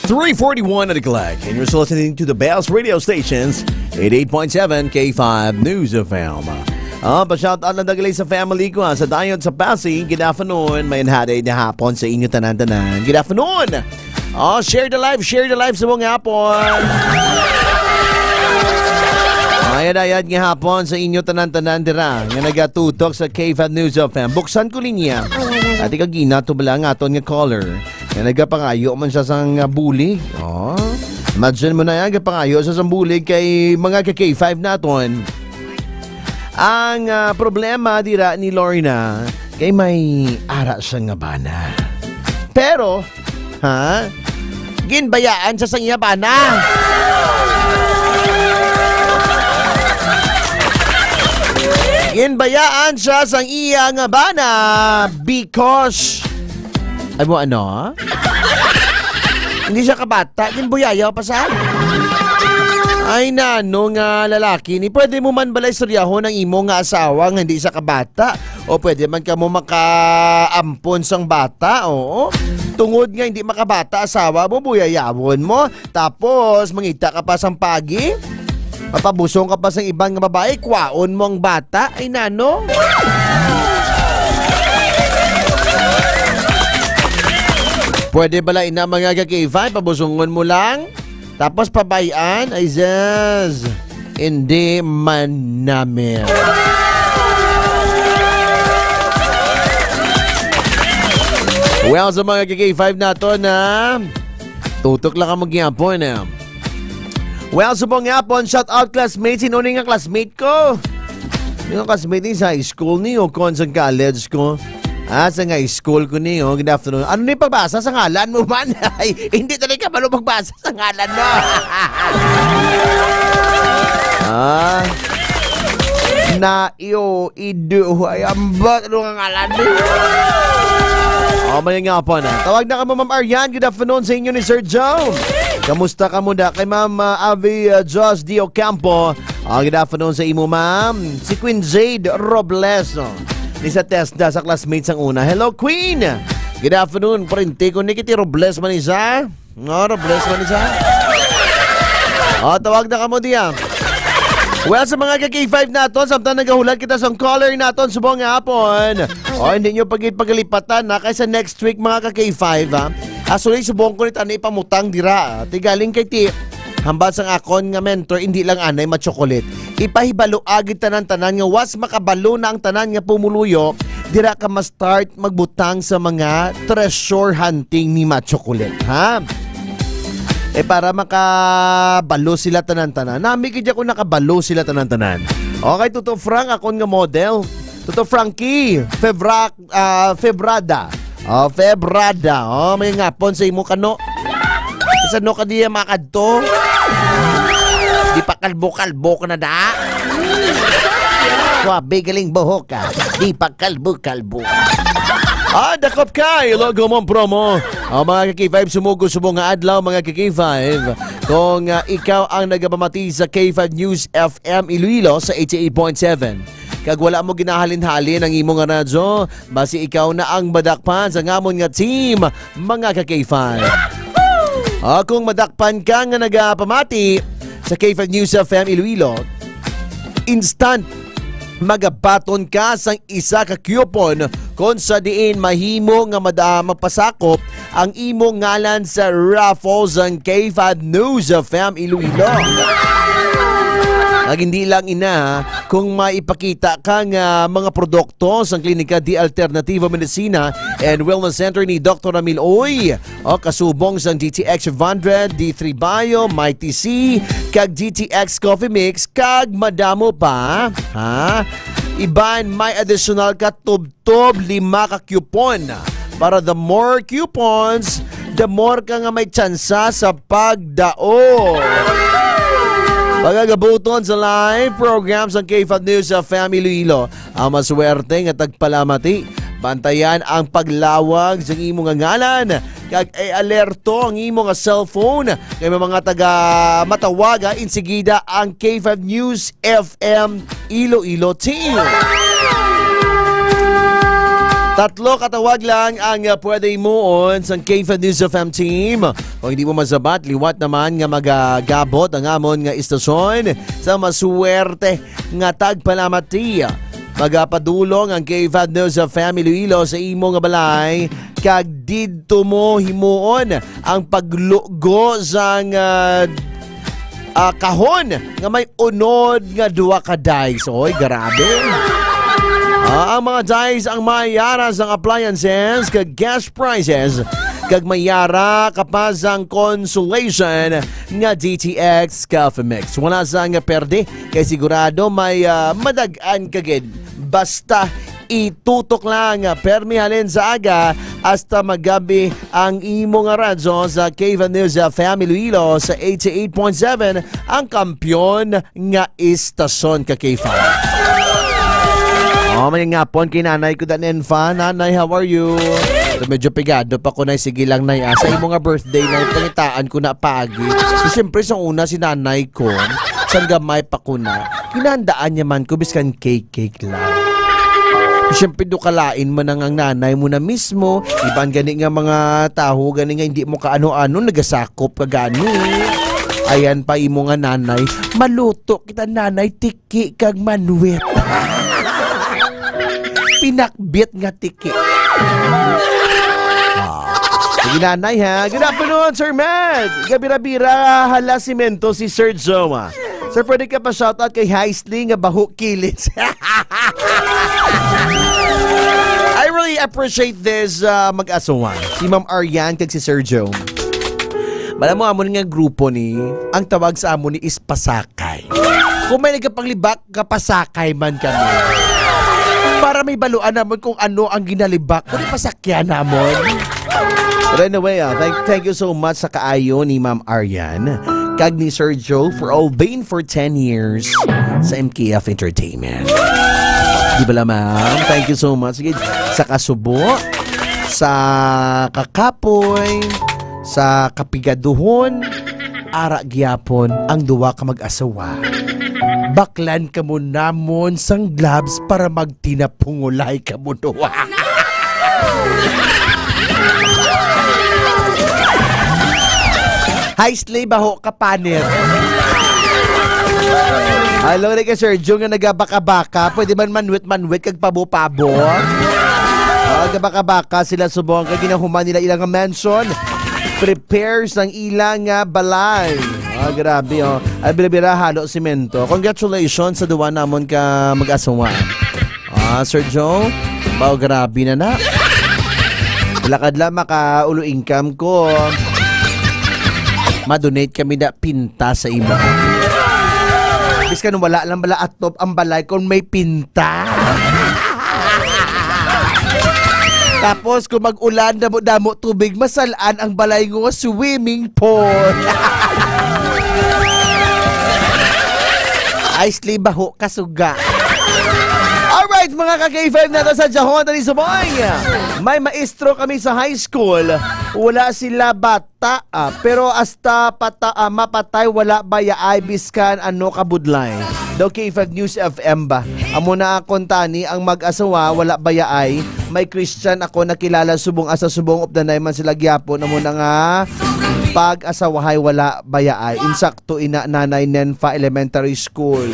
3:41 at the clock, and you're listening to the Bells radio stations, 88.7 K5 News FM. Pa-shout out na dagalay sa family ko sa Dayon sa Pasig. Good afternoon. May haday na hapon sa inyo tanan-tanan. Good afternoon. Share the live sa buong hapon. Ayad-ayad nga hapon sa inyo tanan-tanan dira nga nagatutok sa K5 News FM. Buksan ko linya. At ikagina to bala nga aton nga caller. Nga nagapangayo man siya sang bulig. Imagine mo na yan, nagapangayo siya sang bulig kay mga K5 naton. Ang problema dira ni Lorna kay may ara siya nga bana. Pero, ginbayaan siya sang iya bana. Ginbayaan siya sang iya nga bana because ay mo ano? Hindi siya kabata, ginbuyayaw pa sa ay nano nga lalaki ni pwede mo man balay istoryahon ng imo nga asawa nga hindi siya kabata o pwede man ka mo makaampon sang bata, oo. Tungod nga hindi makabata asawa mo, buyayawon mo, tapos mangita ka pa sang pagi, papabusong ka pa sa ibang babae, kwaon mo ang bata, ay nano? Pwede bala ina mga K5, pabusongon mo lang, tapos pabayan, ay zaz, hindi man namin. Well, sa mga K5 nato na tutok lang ang magyapon Well, subong yapon, shout out classmates. Sino nga classmate ko? Yung classmate ni sa high school niyo, kon sa college ko. Sa high school ko niyo, good afternoon. Ano ni pagbasa sa ngalan mo man? Ay, hindi talaga malo magbasa sa ngalan mo. Na iyo, idu, ay ambat, ano nga ngalan mo? May nga po na. Tawag na ka Ma'am Arian. Good afternoon sa inyo ni Sir Joe. Kamusta ka muna kay Ma'am Avi Jos Dio Campo Good afternoon sa imo, ma'am. Si Queen Jade Robles, no? Ni sa TESDA sa classmates ang una. Hello, Queen! Good afternoon. Parinte ko ni kiti Robles man isa. Robles man isa. Tawag na ka mo diya. Well, sa mga ka-K5 naton, samtang nagahulat kita sa caller naton subong nga hapon. Hindi nyo pagalipatan na kaysa next week mga ka-K5 ha. Actually, subong ko nito na ipamutang dira. Tigaling kay ti. Hambal sang akon nga mentor, hindi lang anay matsokolit. Ipahibalo agit tanan-tanan nga was makabalo na ang tanan nga pumuluyo, dira ka ma-start magbutang sa mga treasure hunting ni Matchokolit, ha? Para makabalo sila tanan-tanan. Nami kaya ko nakabalo sila tanan-tanan. Okay, Tuto Frank, akon nga model. Tuto Frankie, Febrada. Febrada. May ngapon sa imo kano. Isa no ka diya makadto. Di pa kalbo-kalbo ka na da. Wabi galing buhok ka. Di pa kalbo-kalbo. Dakop kay logo mong promo. Mga K5 sumugo-subo nga adlaw mga K5. Kung ikaw ang nagapamati sa K5 News FM Iloilo sa 88.7. Kag wala mo ginahalin-halin ang imong radyo, basi ikaw na ang madakpan sa ngamon nga team mga K5. Kung madakpan ka nga nagapamati sa K5 News FM Iloilo, instant magabaton ka sang isa ka coupon kung sa diin mahimo nga mapasakop ang imong ngalan sa raffles ang K5 News FM Iloilo. Hindi lang kung maipakita kang mga produkto sa klinika di Alternativa Medicina and Wellness Center ni Dr. Ramil Uy kasubong sa GTX 500, D3 Bio, Mighty C, kag GTX Coffee Mix, kag madamo pa, iban may additional ka tub-tub 5 ka coupon. Para the more coupons, the more ka nga may tsansa sa pagdao. Pagagabuton sa live programs ng K5 News sa Family Iloilo, ang maswerte nga tagpalamati. Bantayan ang paglawag sa imong ngalan kag alerto ang imong cellphone kay mga taga matawaga insigida ang K5 News FM Iloilo team. 3 katawag lang ang pwede moon sa K5 News FM team. Kung hindi mo masabat, liwat naman nga magagabot ang amon nga istasyon sa maswerte nga tagpalamati. Magapadulong ang K5 News FM Iloilo sa imo nga balay kag didto mo himuon ang paglugo sang kahon nga may unod nga 2 ka dice. Oy, grabe. Ang mga dice ang mayara sang appliances kag gas prices kag mayara kapaz ang consolation nga GTX Coffee Mix. Wala sang perde kay sigurado may madagan kagid. Basta itutok lang permihalin sa aga hasta magabi ang imo nga radyo sa K5 News FM Iloilo sa 88.7 ang kampyon nga istasyon ka K5. May ngapon kay nanay ko danen fa. Nanay, how are you? Medyo pigado pa ko na. Sige lang nay. Sa imo nga birthday na pangitaan ko na pagi. Siyempre sa una si nanay ko san gamay pa ko na. Kinandaan niya man ko biskan cake lang. Siyempre dukalain man ang nanay mo na mismo. Iban gani nga mga taho, gani nga hindi mo kaano-ano nagasakop ka gani. Ayan pa imo nga nanay. Maluto kita nanay tiki kag manuet. Pinakbit nga tiki. Sige nanay ha. Good afternoon, Sir Matt. Gabira-bira hala simento si Sir Joe. Sir, pwede ka pa shoutout kay Heisling nga baho kilis. I really appreciate this mag-asawa. Si Ma'am Ariane kag si Sir Joe. Malam mo amon nga grupo ni, ang tawag sa amon ni is pasakay. Kung may nagkapanglibak, kapasakay man kami. Para may baluan naman kung ano ang ginalibak kung pasakyan namon. But anyway, thank you so much sa kaayo ni Ma'am Ariane kag ni Sir Joe for all being for 10 years sa MKF Entertainment. Di ba la ma'am? Thank you so much. Sige, sa kasubo, sa kakapoy, sa kapigaduhon, ara gyapon ang duwa ka mag-asawa. baklan ka mo namon sang gloves para magtinapungulay ka mo doon. Hi, slay, baho ka panir. Hello, ka Sergio nga nagabaka-baka. Pwede man manwit-manwit kag pabo-pabo. Nagabaka-baka sila subong kag ginahuman nila ilang mansion. Prepares ang ilang balay. Grabe Ay bilabira halo simento. Congratulations sa duwa namon ka mag-asawa. Sergio, grabe na. Lakad lang maka-ulo income ko. Ma-donate kami na pinta sa iba. Bis ka nung wala lang bala atop ang balay kung may pinta. Tapos kung mag-ulan, damo-damo tubig, masalaan ang balay ngo swimming pool. Icely baho kasuga. Alright mga ka-K5 nato sa Jahon ni Suboy. May maestro kami sa high school. Wala sila bata pero hasta mapatay wala baya ay biskan ano kabudlay. Daw K5 News FM ba? Amo na akong tani ang mag-asawa wala baya ay. May Christian ako nakilala subong asa subong of the night man sila gyapon. Amo na nga pag-asawahay wala baya ay. Insakto ina nanay Nenfa Elementary School.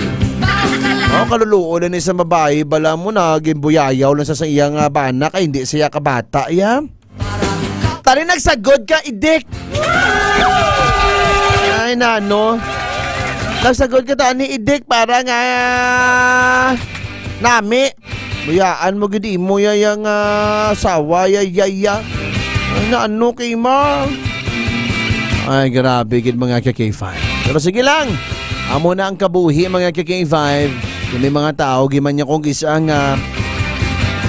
Kaluluo na ni sa babae, bala mo na gimbuyayaw lang sa iyang bana kay hindi siya kabata, Tari nagsagod ka, idik! Ay, nano. Nagsagod ka tani, idik, para nga nami. Buyaan mo gudi mo yung sawa, yayaya. Ay, naano kay ma. Ay, grabe, gid mga K5. Pero sige lang, amo na ang kabuhi mga K5. Yung may mga tao, giman niya kung isang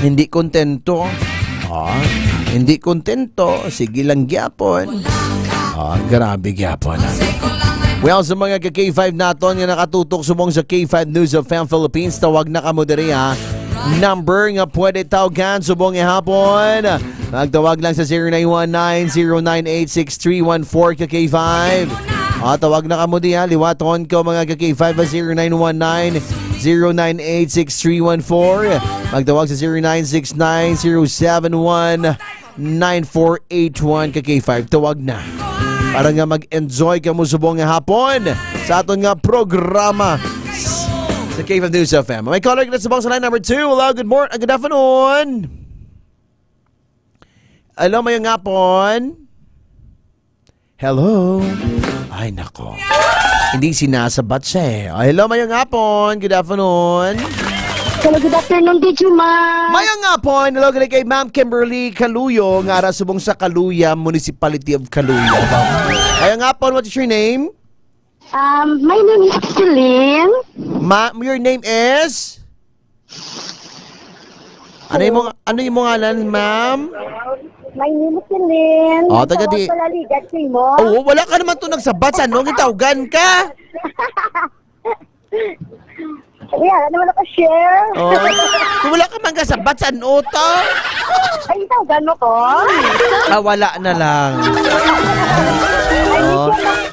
hindi kontento. Hindi kontento, sige lang gyapon. Grabe gyapon. Well, sa mga K5 naton nga nakatutok sumong sa K5 News of FM Philippines, tawag na kamo diri number nga pwede tawagan subong ihapon. Magtawag lang sa 0919-098-6314 K5. Tawag na kamo diha, liwaton ko mga K5 0919-098-6314. Magtawag sa 0969-071-9481 K5. Tawag na. Para nga mag-enjoy ka mo subong nga hapon sa aton nga programa sa K5 News FM. May caller kita subong sa line number 2. Hello, good morning, good afternoon. Hello, mayong hapon. Hello. Ay, nako. Hindi sinasabat siya hello, mayong hapon. Good afternoon. Hello, good afternoon, DJ Ma. Mayong hapon. Hello, kay Ma'am Kimberly Kaluyo. Ngara subong sa Kaluya, Municipality of Kaluya. Mayong hapon, what is your name? My name is Celine. Your name is? Ano yung ngalan, ma'am? My name is Celine. Taga di. Wala ka naman to nagsabat. Saan nung itawgan ka? Yeah, naman ako share. Wala ka man kasabat. Saan to? Ay, itawgan mo ko? Wala na lang.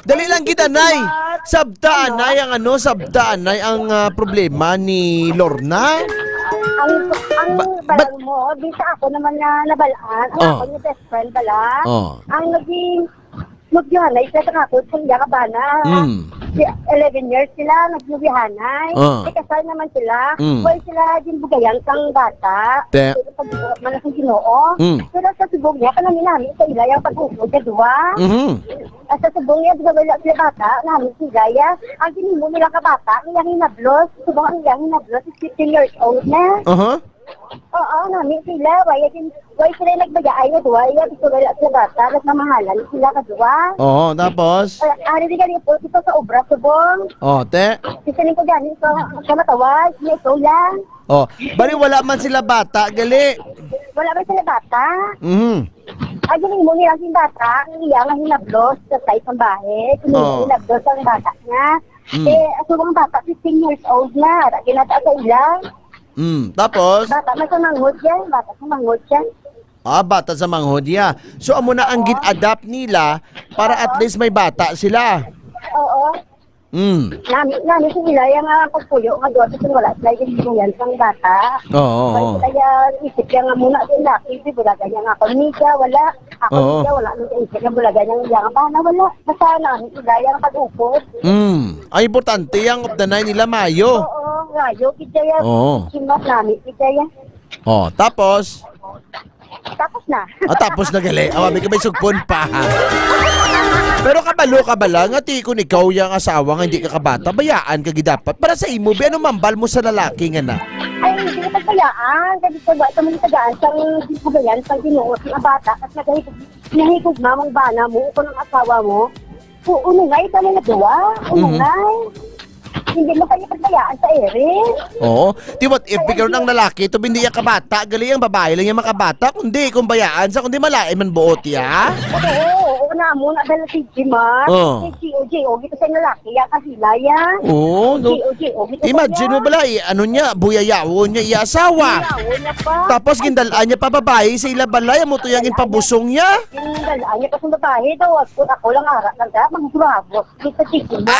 Dali lang kita, Nay. Sabdaan, Nay, sabdaan, Nay, ang problema ni Lorna. Ang balang mo, bisa ako naman na nabalaan. Ako yung best friend bala. Ang naging nagbihanay sila sa kapot kung hindi ka bana. 11 years sila nagbihanay. Kasal naman sila. Well, sila din bugayan kang bata. Pag malaking ginoo. Pero sa subong niya, kanami namin sa ila yung pag-usod niya duwa. Sa subong niya, wala sila bata, namin si Gaya. Ang ginimo nila ka bata, niyang hinablos. Subong ang niyang hinablos, 15 years old na. Oo, namin sila. Why sila nagbagay na duwa? Ito wala sila bata, nagmamahalan sila ka duwa. Tapos? Ari ka rin po dito sa obra, subong. Te? Sisaling ko ganin sa matawag, na ito lang. Bali wala man sila bata, gali. Wala man sila bata? Ay, galing mo nilang yung bata, niya nga hinablos sa site ng bahay. Hinablos ang bata niya. Subong bata, 15 years old na. Ginata sa ilang. Tapos? Bata na sa manghod yan. Bata sa manghod yan. So, amo na ang gin-adapt nila para at least may bata sila. Oo. Nami sila yung pagpuyo nga doon kasi wala sila yung yan sang bata. Oo. Kaya isip niya nga muna din laki, bulaga niya nga kolmika, wala. Ako niya, wala nung isip niya bulaga niya nga bana, wala. Basta namin sila yung pag-upod. Ang importante yung of the night nila Mayo. Oo, Mayo, kita yan. Simat namin, kita yan. Tapos? Tapos na. Tapos na gali. Awabi ka may sugpon pa. Pero kabalo ka bala nga tikon ikaw yung asawa nga hindi ka kabata, bayaan ka gidapat. Para sa imo, ano mambal mo sa lalaki nga na? Ay, hindi ka pagbayaan. Kasi ito mo tagaan sang gibugayan, sang ginuot ng bata. At nahikog na mong bana mo, kung ang asawa mo. Unungay ka na nagawa. Unungay. Hindi mo kayo pagbayaan sa Erin. Oo. Di what if bigyan ng lalaki, ito hindi yung kabata, gali yung babae lang yung makabata, kundi kung bayaan sa, kundi malain man buot ya. Oo na mo, dahil si Jima, si G.O.J.O. Gito sa lalaki, yan kasila yan. Oo. Imagine mo bala, ano niya, buyayawo niya, iasawa. Tapos gindalaan niya pa babae, sa ila balay, mo tuyangin pabusong niya. Gindalaan niya pa sa babae, daw, ako lang harap lang ka, mga bravo. Gito si Jima.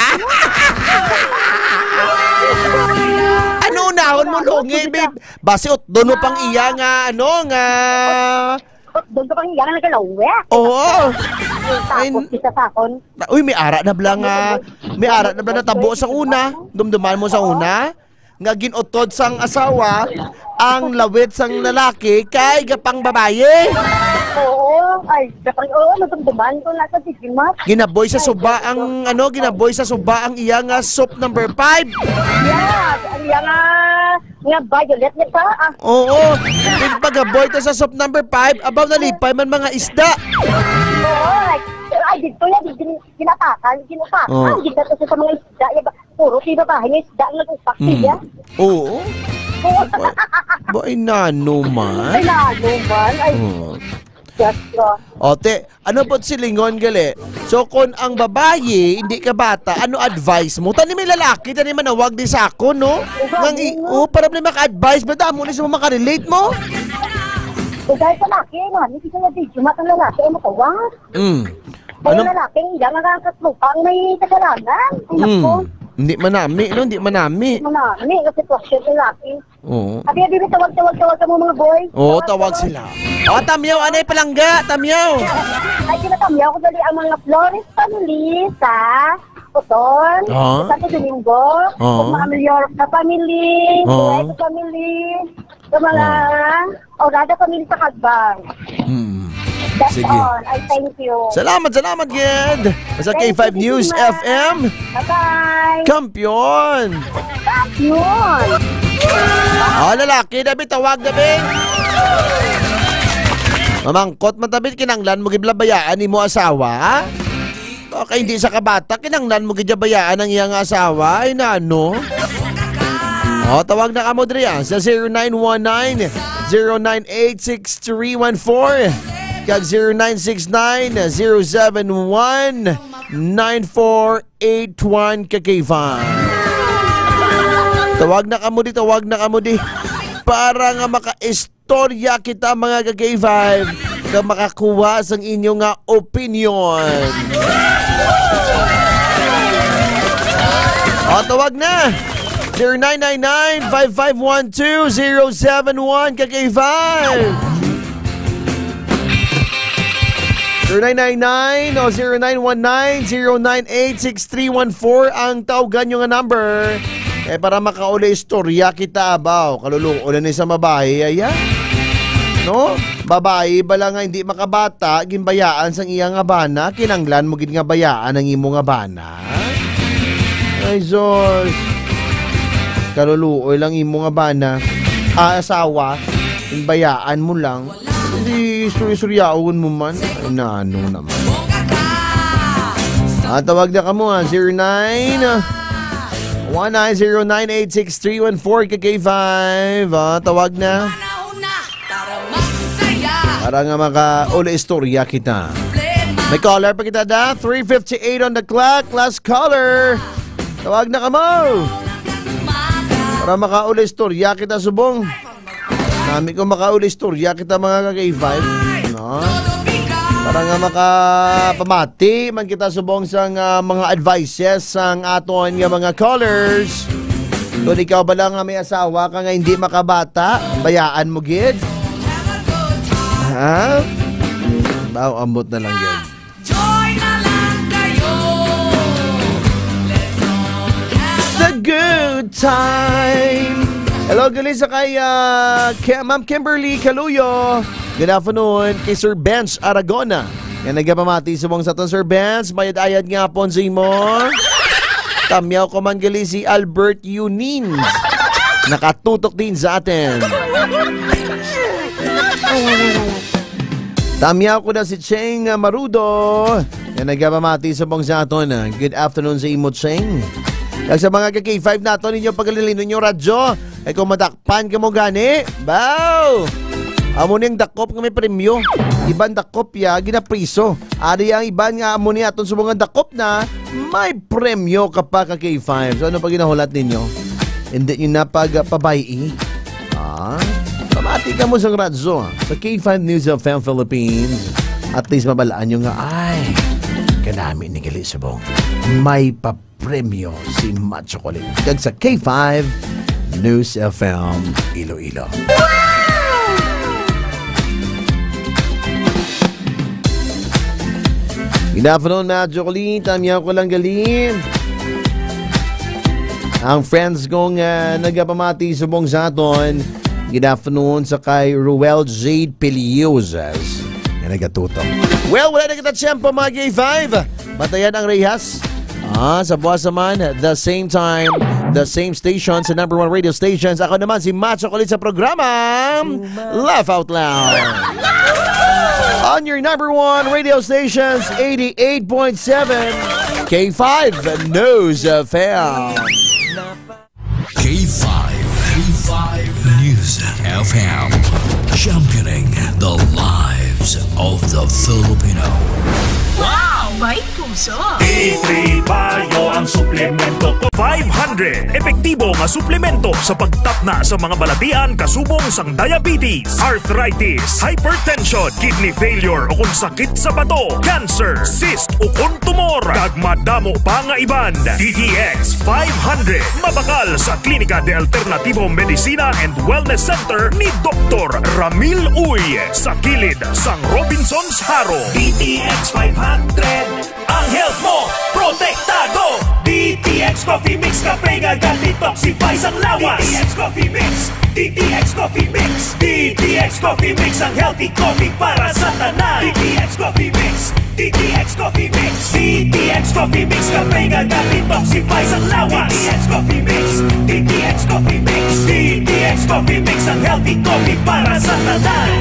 Ano unahon mo lungi, babe? Base doon mo pang iya nga, doon ka pang iya nga nagalawe. Oo. Tapos kita sakon. Uy, may ara na blang natabo sa una. Dumduman mo sa una. Nga ginutod sang asawa ang lawit sang lalaki kay gapang babaye. Oo, nadumduman ko na sa sigimat. Ginaboy sa suba ang iya nga soup number 5. Yeah, ang iya nga violet niya pa. Oo, pagaboy ta sa soup number 5, abaw nalipay man mga isda. Oo, dito yan, ginapakan, dito sa mga isda, puro si babae ng isda, nag-upak siya. Oo. Ay, nano man. Ay, Ote, ano po silingon gali? So, kung ang babae, hindi ka bata, ano advice mo? Tani may lalaki, tani manawag di sa ako, no? Para may maka-advise, ba damo ni sa makarelate mo? Dahil sa lalaki, hindi ka na video, matang lalaki, ay matawag. Kaya lalaki, hindi nga nakakatlupang may kasalanan. Hindi manami, no? Hindi manami. Kasi sitwasyon sa lalaki. Oo. Abi, tawag ka mo mga boy. Oo, tawag sila. Tamyaw, anay palangga, tamyaw. Ay, kinatamyaw ko dali ang mga Flores family sa Puton, sa Santo Domingo, sa mga Mayor sa family, sa family, sa mga Orada family sa Kagbang. That's all. I thank you. Salamat, Ged. Sa K5 News FM. Bye-bye. Kampiyon. Lalaki, Dabi, tawag, Dabi. Mamangkot, matabit, kinanglan mo giblabayaan ni mo asawa. Okay, hindi sa kabata, kinanglan mo giblabayaan ng iyang asawa. Ay, nano? Tawag na ka mo, Drian, sa 0919-098-6314. Kag 0969-071-9481 kakifan. Tawag na kamo di. Para nga maka-istorya kita mga ka-K5 na makakuha sa inyong nga opinion. Tawag na 0999-5512-071 ka-K5. 0999 o 0919-098-6314 ang tawagan nyo nga number. Para makauli istorya kita abaw. Kaluluulan ni sa babae, ayan. No? Babae bala nga hindi makabata, gimbayaan sang iyang nga bana, kinanglan mo gid nga bayaan ang imo nga bana. Ay, Diyos. Kaluluoy lang imo nga bana. Asawa, gimbayaan mo lang. Hindi suryaon mo man. Ay, naano naman. Tawag na ka mo 0919-098-6314 ka-K5. Tawag na. Para nga maka-uli istorya kita. May caller pa kita da. 3:58 on the clock. Last caller. Tawag na ka mo. Para maka-uli istorya kita subong. Nami ko makauli istorya kita mga ka-K5. No? Para nga makapamati man kita subong sang mga advices sang aton nga mga callers. Kung ikaw ba lang nga may asawa ka nga hindi makabata, bayaan mo gid. Ha? Bao ambot na lang yun. The good time. Hello, galing sa kay Ma'am Kimberly Caluyo. Good afternoon kay Sir Benz Aragona. Yan nagpamati subong sa ton Sir Benz. Bayad-ayad nga po sa imo. Tamyaw ko man gali si Albert Yunin. Nakatutok din sa atin. Tamyaw ko na si Cheng Marudo. Yan nagpamati subong sa aton. Good afternoon sa imo, Cheng. Kag sa mga K5 nato ninyo pagalilin ninyo radyo, ay kung madakpan ka mo gani, bow! Amo niyang dakop nga may premyo. Iban dakop ya, ginapriso. Ari ang iban nga amo niya aton subong dakop na may premyo kapag ka K5. So ano pa ginahulat ninyo? Hindi nyo na pagpabayi. Pamati ka mo sa radyo sa K5 News of Philippines. At least mabalaan nyo nga, ay, kanami ni Gali Subong. May papremyo si Matt Chocolate. Kag sa K5 News FM Iloilo. Good afternoon, Matt Chocolate. Tamyaw ko lang galing. Ang friends kong nagpamati subong sa aton. Good afternoon sa kay Ruel Jade Peliosas. Yan nagatutok. Well, wala na kita tiyempo mga K5. Batayan ang Reyes. Sa buwas naman, the same time, the same station, sa number 1 radio stations. Ako naman si Macho Kulit sa programa Laugh Out Loud. On your number 1 radio stations, 88.7 K5 News FM. K5 News FM, championing the lives of the Filipino. Wow! May puso! D3 Bio ang suplemento ko. 500 epektibo nga suplemento sa pagtapna sa mga balatian kasubong sang diabetes, arthritis, hypertension, kidney failure o kung sakit sa bato, cancer, cyst o kung tumor. Kag madamo pa nga iban. DTX 500 mabakal sa Klinika de Alternativo Medicina and Wellness Center ni Dr. Ramil Uy sa kilid sang Robinson's Haro. DTX 500 ang health mo protektado. DTX Coffee Mix kape nga gal-detoxify sang lawas. DTX Coffee Mix, DTX Coffee Mix, DTX Coffee Mix ang healthy coffee para sa tanan. DTX Coffee Mix, DTX Coffee Mix, DTX Coffee Mix kape nga gal-detoxify sang lawas. DTX Coffee Mix, DTX Coffee Mix, DTX Coffee Mix ang healthy coffee para sa tanan.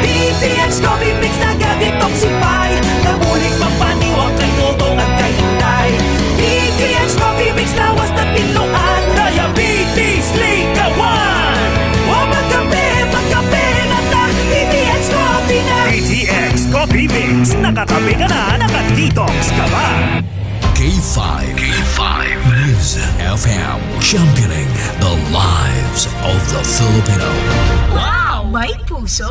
DTX Coffee Mix na ga-detoxify, namuling mapaniwang kay tutong at kay inday. DTX Coffee Mix lawas na piluan, diabetes ligawan. O magkape na ta, DTX Coffee na. DTX Coffee Mix, nakakape ka na, nakadetox ka ba? K5 News FM, championing the lives of the Filipino. Wow! May puso!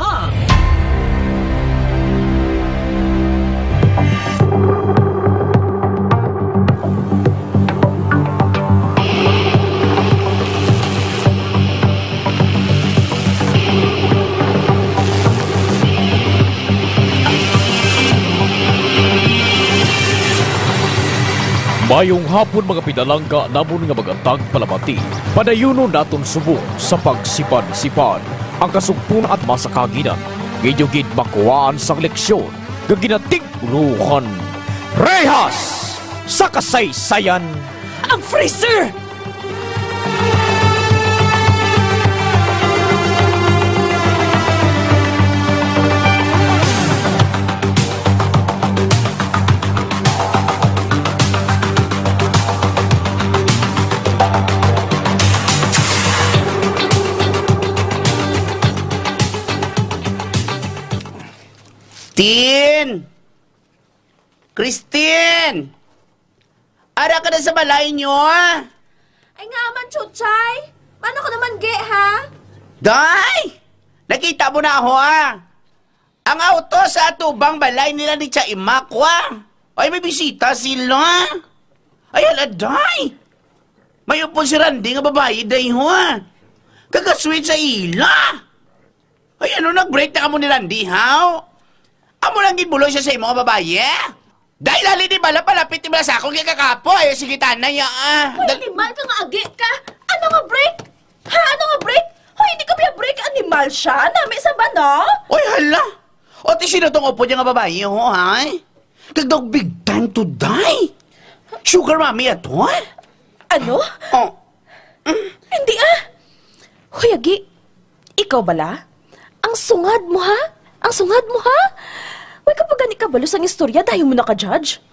Mayong hapon mga pinalangga namon nga magatag palamati. Padayuno naton subo sa pagsipan-sipan ang kasugpon at masakaginan. Gidyugid makuwaan sang leksyon gaginatiguluhan. Rehas sa kasaysayan ang freezer! Tin! Christine! Ara ka na sa balay nyo, Ay nga man, Chuchay! Paano ko naman ge, ha? Day! Nakita mo na ako, Ang auto sa atubang balay nila ni Cha Imakwa. Ay, may bisita sila. Ay, aladay. May upo si Randy nga babae day ho. Kagasweet sa ila. Ay, ano, nag-break na ka mo ni Randy, how? Amo lang gibuloy siya sa imo nga babae? Dahil hali di bala palapit ni bala sa akong kakapo. Ay, sige tanay ya. Animal ka nga agi ka. Ano nga break? Ha? Ano nga break? Hoy, hindi ka ba break? Animal siya? Nami sa ba, no? Oy, hala. O, ti sino tong upo niya nga babae, ho, ha? Kagdaw big time to die. Sugar mommy ato, ha? Ano? Oh. Hindi Hoy, agi. Ikaw bala? Ang sungad mo, ha? Ang sungad mo, ha? Huwag kapag gani kabalo sang istorya, dahil mo na ka-judge.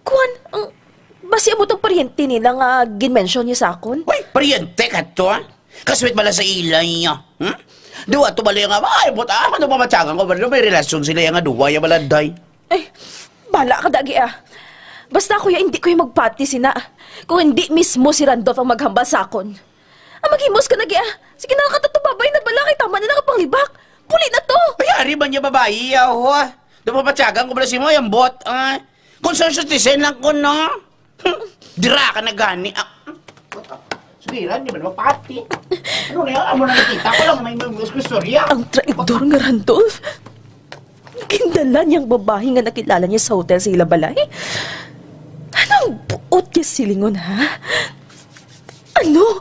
Kuan, basi mo itong paryente nila nga ginmension niya sa akon. Uy, paryente ka to, ha? Kaswit bala sa ilay niya. Duwa to bala yung nga, ay, buta, ano mamatsagan ko, bala may relasyon sila yung nga duwa, yung baladay. Ay, bala ka dagi, Basta kuya, hindi ko yung magpati sina. Kung hindi mismo si Randolph ang maghambal sa akon. Maghimos ka nagi, Sige na, katatubabay na bala, kay tama na nakapanglibak. Puli na to! Ay, ari ba niya babae, ho? Dumapatsagan ko bala si mo, yung bot, Consensus lang ko, no? Dira ka na gani. Suliran, di ba naman pati? Ano na yan? Amo na nakita ko lang, may istorya. Ang traidor nga Randolph. Kindala niyang babae nga nakilala niya sa hotel sa Ilabalay. Anong buot niya silingon, ha? Ano?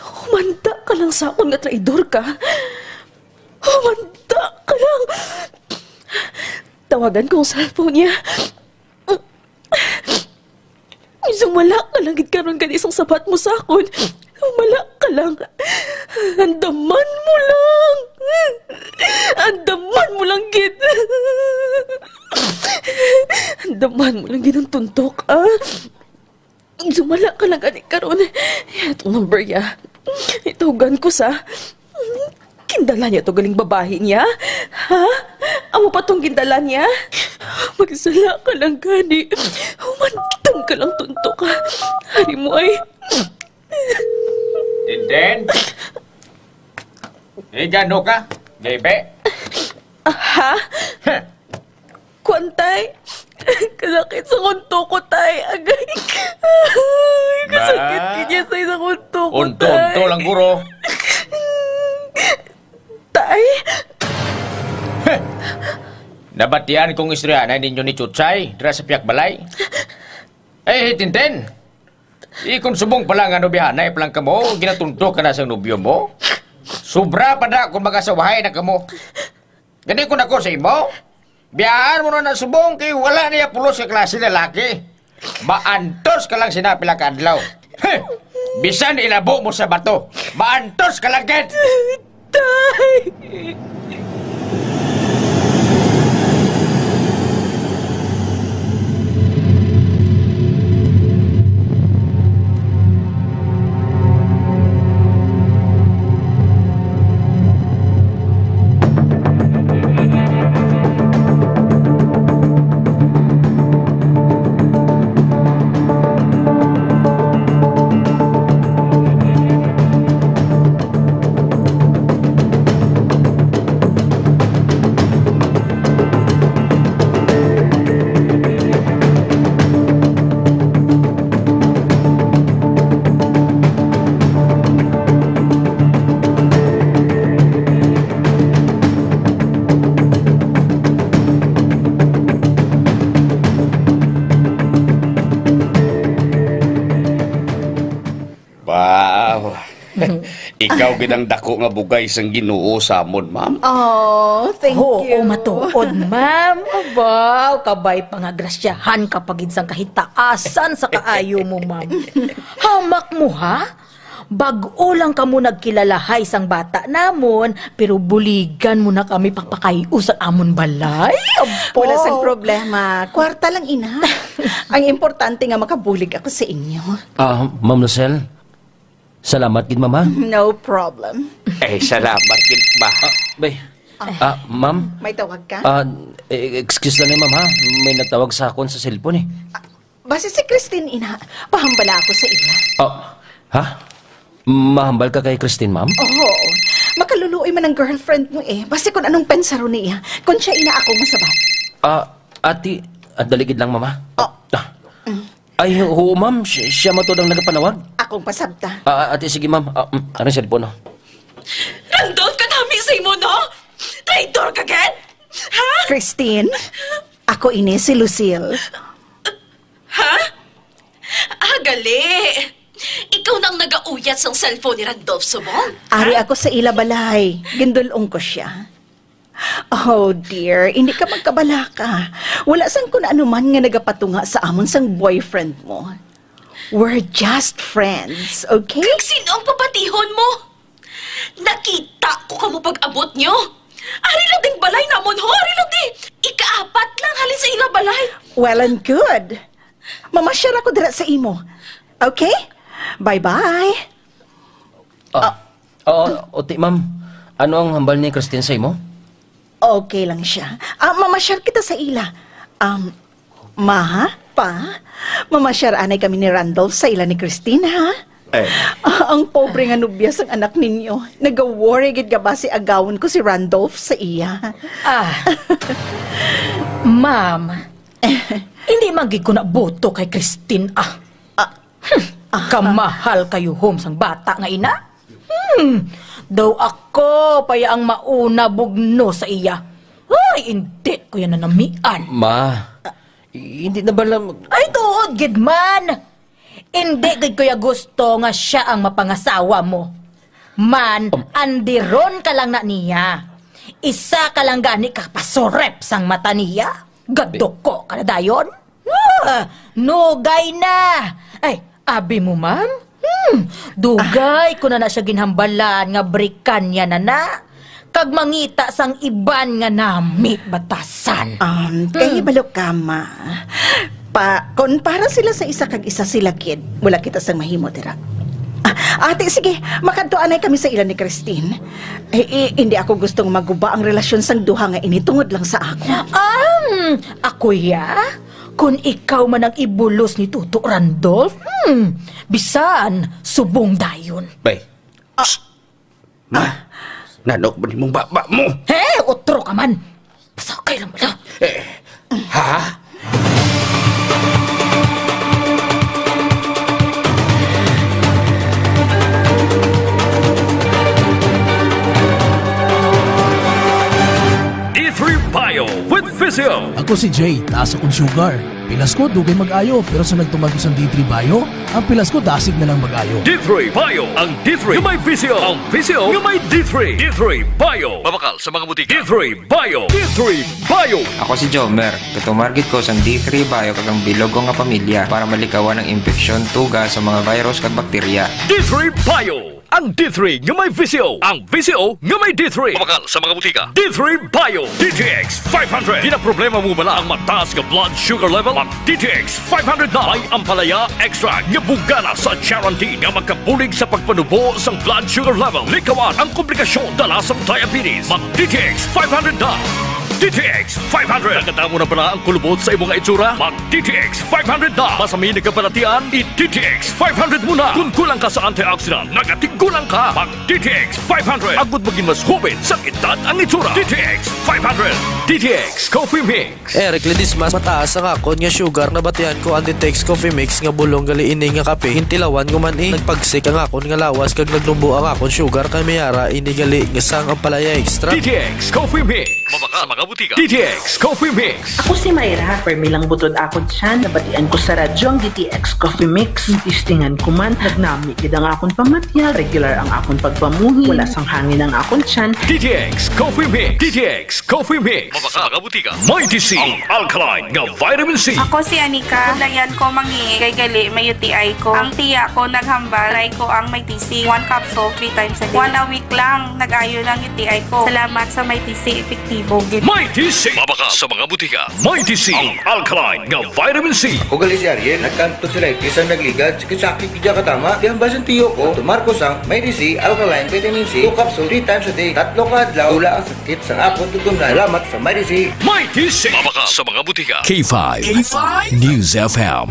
Humanda ka lang sa akon nga traidor ka. Humanda ka lang. Tawagan ko ang cellphone niya. Sumala ka lang, karon ka isang sapat mo sa akon. Sumala ka lang. Andaman mo lang. Andaman mo lang, gid. Andaman mo lang, gid ang tuntok, Sumala ka lang, karon. Itong number niya. Itawagan ko sa... Kindala niya to galing babae niya? Ha? Amo pa tong kindala niya? Magsala ka lang, gani. Humantang ka lang, tunto ka. Hari mo ay... Tintin? Gano ka? Gaybe? Ha? Kuantay? Kasakit sa kunto ko, tay. Agay. Kasakit kanya sa isang kunto ko, tay. Unto lang, guro. Tay? Nabatian kong istoryanan ninyo ni Chuchay, dira sa Piak Balay. Eh, Tintin, ikonsubong pala nga nobihanay palang kamo, ginatunto ka na sa nobyo mo. Sobra pa na kung magasawahay na kamo. Gani ko na ko sa imo. Biyahan mo na subong kay wala niya pulos sa klase lalaki. Maantos ka lang sinapila ka adlaw. Bisan ilabo mo sa bato. Maantos ka lang, Ket! Tay! Ikaw gidang dako nga bugay sang Ginoo samon, ma'am. Oh, thank you. Oo, matuod, ma'am. Abaw, kabay pa nga grasyahan kapag insang kahitaasan sa kaayo mo, ma'am. Hamak mo, ha? Bago lang ka mo nagkilalahay sang bata namon, pero buligan mo na kami papakayo sa amon balay. Apo. Wala sang problema. Kwarta lang, ina. Ang importante nga makabulig ako sa inyo. Ma'am Lucel, salamat gid, mama. No problem. Salamat gid ba? Bay. Ma'am. May tawag ka? Excuse lang ma'am, ha? May natawag sa akon sa cellphone, Basta si Christine, ina. Pahambala ako sa ila. Ha? Mahambal ka kay Christine, ma'am? Oo. Makaluluoy man ang girlfriend mo eh. Basta kung anong pensaro niya. Kung siya ina akong masabat. Ati, daligid lang, mama. Ay, oo, ma'am. Siya matod ang nagapanawag. Akong pasabta. Ate, sige, ma'am. Ano yung cellphone, no? Randolph ka namin sa imo, no? Traitor ka, Ken? Ha? Christine, ako ini si Lucille. Ha? Gali. Ikaw nang nagauyat sa cellphone ni Randolph Subong? Ari ako sa ila balay. Gindulong ko siya. Oh dear, hindi ka magkabalaka. Wala sang kun ano man nga nagapatunga sa amon sang boyfriend mo. We're just friends, okay? Kag sino ang papatihon mo? Nakita ko kamo pag-abot nyo. Ari lang ding balay namon ho, ari lang di. Ikaapat lang halin sa ila balay. Well and good. Mamasyar ako dira sa imo. Okay? Bye-bye. Oti, ma'am. Ano ang hambal ni Christine sa imo? Okay lang siya. Mamasyar kita sa ila. Ma, pa, mamasyar anay kami ni Randolph sa ila ni Christine, ha? Ang pobre nga nubyas ang anak ninyo. Nag-worry gid ka ba si agawon ko si Randolph sa iya? Ma'am, hindi magig ko na boto kay Christine, Kamahal kayo, Holmes, ang bata nga ina. Daw ako paya ang mauna bugno sa iya. Ay, hindi ko yan nanamian. Ma, hindi na ba lang... Ay, tuod, gid man. Hindi gid ko ya gusto nga siya ang mapangasawa mo. Man, andiron ka lang na niya. Isa ka lang gani ka pasorep sang mata niya. Gadoko ka na dayon. Nugay na. Ay, abi mo, ma'am? Dugay ko na siya ginhambalan nga brikan niya na. Kag mangita sang iban nga namit batasan. Kaya balok ka, ma. Kung para sila sa isa kag isa sila kid, wala kita sang mahimo dira. Ate, sige, makantuanay kami sa ilan ni Christine. Hindi ako gustong maguba ang relasyon sang duha nga initungod lang sa ako. Ako ya? Kung ikaw man ang ibulos ni Tuto Randolph, bisan, subong dayon. Bay, Ma, nanok ba ni mong baba mo? Hey, utro ka man. Pasakay lang mo lang. Ha? Bio with Physio. Ako si Jay, taas akong sugar. Pilas ko, dugay mag-ayo. Pero sa nagtumag ko sa D3 Bio, ang pilas ko, dasig na lang mag-ayo. D3 Bio. Ang D3 yung may Physio. Ang Physio yung may D3. D3 Bio. Mabakal sa mga butika. D3 Bio. D3 Bio. Ako si Jomer. Katumargit ko sa D3 Bio kagang bilog ko nga pamilya para malikawan ang infeksyon, tuga sa mga virus kag bakterya. D3 Bio. Ang D3 nga may Visio. Ang Visio nga may D3. Mabakal sa mga butika. D3 Bio. DTX 500. Di na problema mo bala ang mataas nga blood sugar level? Ang DTX 500 na ay ampalaya extra nga bugana sa guarantee nga magkabulig sa pagpanubo sa blood sugar level. Likawan ang komplikasyon dala sa diabetes. Mag DTX 500 na. DTX 500. Naganda mo na pala ang kulubot sa imong itsura? Mag DTX 500 na. Masami nagkabalatian, i-DTX 500 muna. Kung kulang ka sa antioxidant, nagatigkulang ka. Mag DTX 500. Agud maging mas hubin sa edad ang itsura. DTX 500. DTX Coffee Mix. Eric Ledis, mas mataas ang akon nga sugar na batian ko ang DTX Coffee Mix nga bulong gali ini nga kape. Hintilawan ko man nagpagsik ang akon nga lawas kag nagdumbo ang akon sugar kay mayara ini gali nga sang ang palaya extra. DTX Coffee Mix. Mabaka mga butika. DTX Coffee Mix. Ako si Mayra. Permilang butod ako dyan. Nabatian ko sa radyo ang DTX Coffee Mix. Tistingan ko man. Nagnami gid ang akon pamatya. Regular ang akon pagpamuhi. Wala sang hangin ang akon tiyan. DTX Coffee Mix. DTX Coffee Mix. Mabaka mga butika. Mighty C. Ang alkaline nga vitamin C. Ako si Anika. Dayan ko mangi. Kay gali may UTI ko. Ang tiya ko naghambal. Try ko ang Mighty C. 1 capsule 3 times a day. 1 a week lang. Nag-ayo lang UTI ko. Salamat sa Mighty C. Epektibo. Mighty C. Mabaka sa mga butika. Mighty C. Ang alkaline nga vitamin C. O gali si Ariel, nagkanto sila isang nagligad. Sakit kidya katama. Di ang basan tiyo ko. Tumarko sang Mighty C. Alkaline vitamin C. 2 capsule 3 times a day. 3 kadlaw. Wala ang sakit sa akon tugong na. Salamat sa Mighty C. Mighty C. Mabaka sa mga butika. K5 News FM.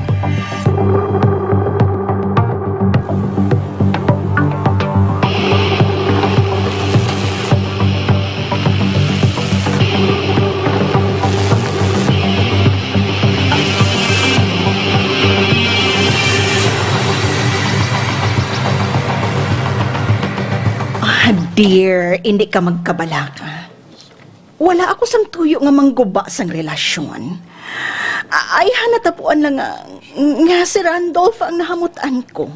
Dear, hindi ka magkabalaka. Wala ako sang tuyo nga mangguba sang relasyon. Ay, hanatapuan lang nga si Randolph ang nahamutan ko.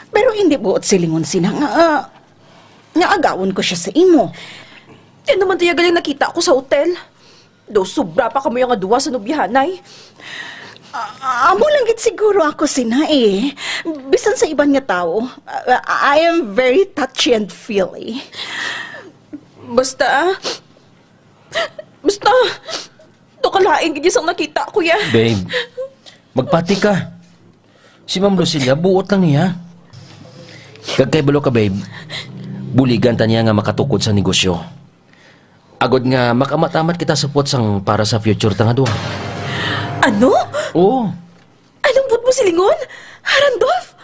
Pero hindi buot silingon sila nga agawon ko siya sa imo. Yan naman tiya galing nakita ako sa hotel. Do sobra pa kamo yung aduwa sa nobyahanay. Amo lang git siguro ako sina eh. Bisan sa ibang nga tao, I am very touchy and feely. Basta, do kalaing gid sang nakita ko ya. Babe, magpati ka. Si Ma'am Lucilia, buot lang niya. Kagkaibalo ka, babe. Buligan ta niya nga makatukod sa negosyo. Agod nga makamatamat kita support sang para sa future tanga duha. Ano? Oo. Anong but mo silingon? Randolph?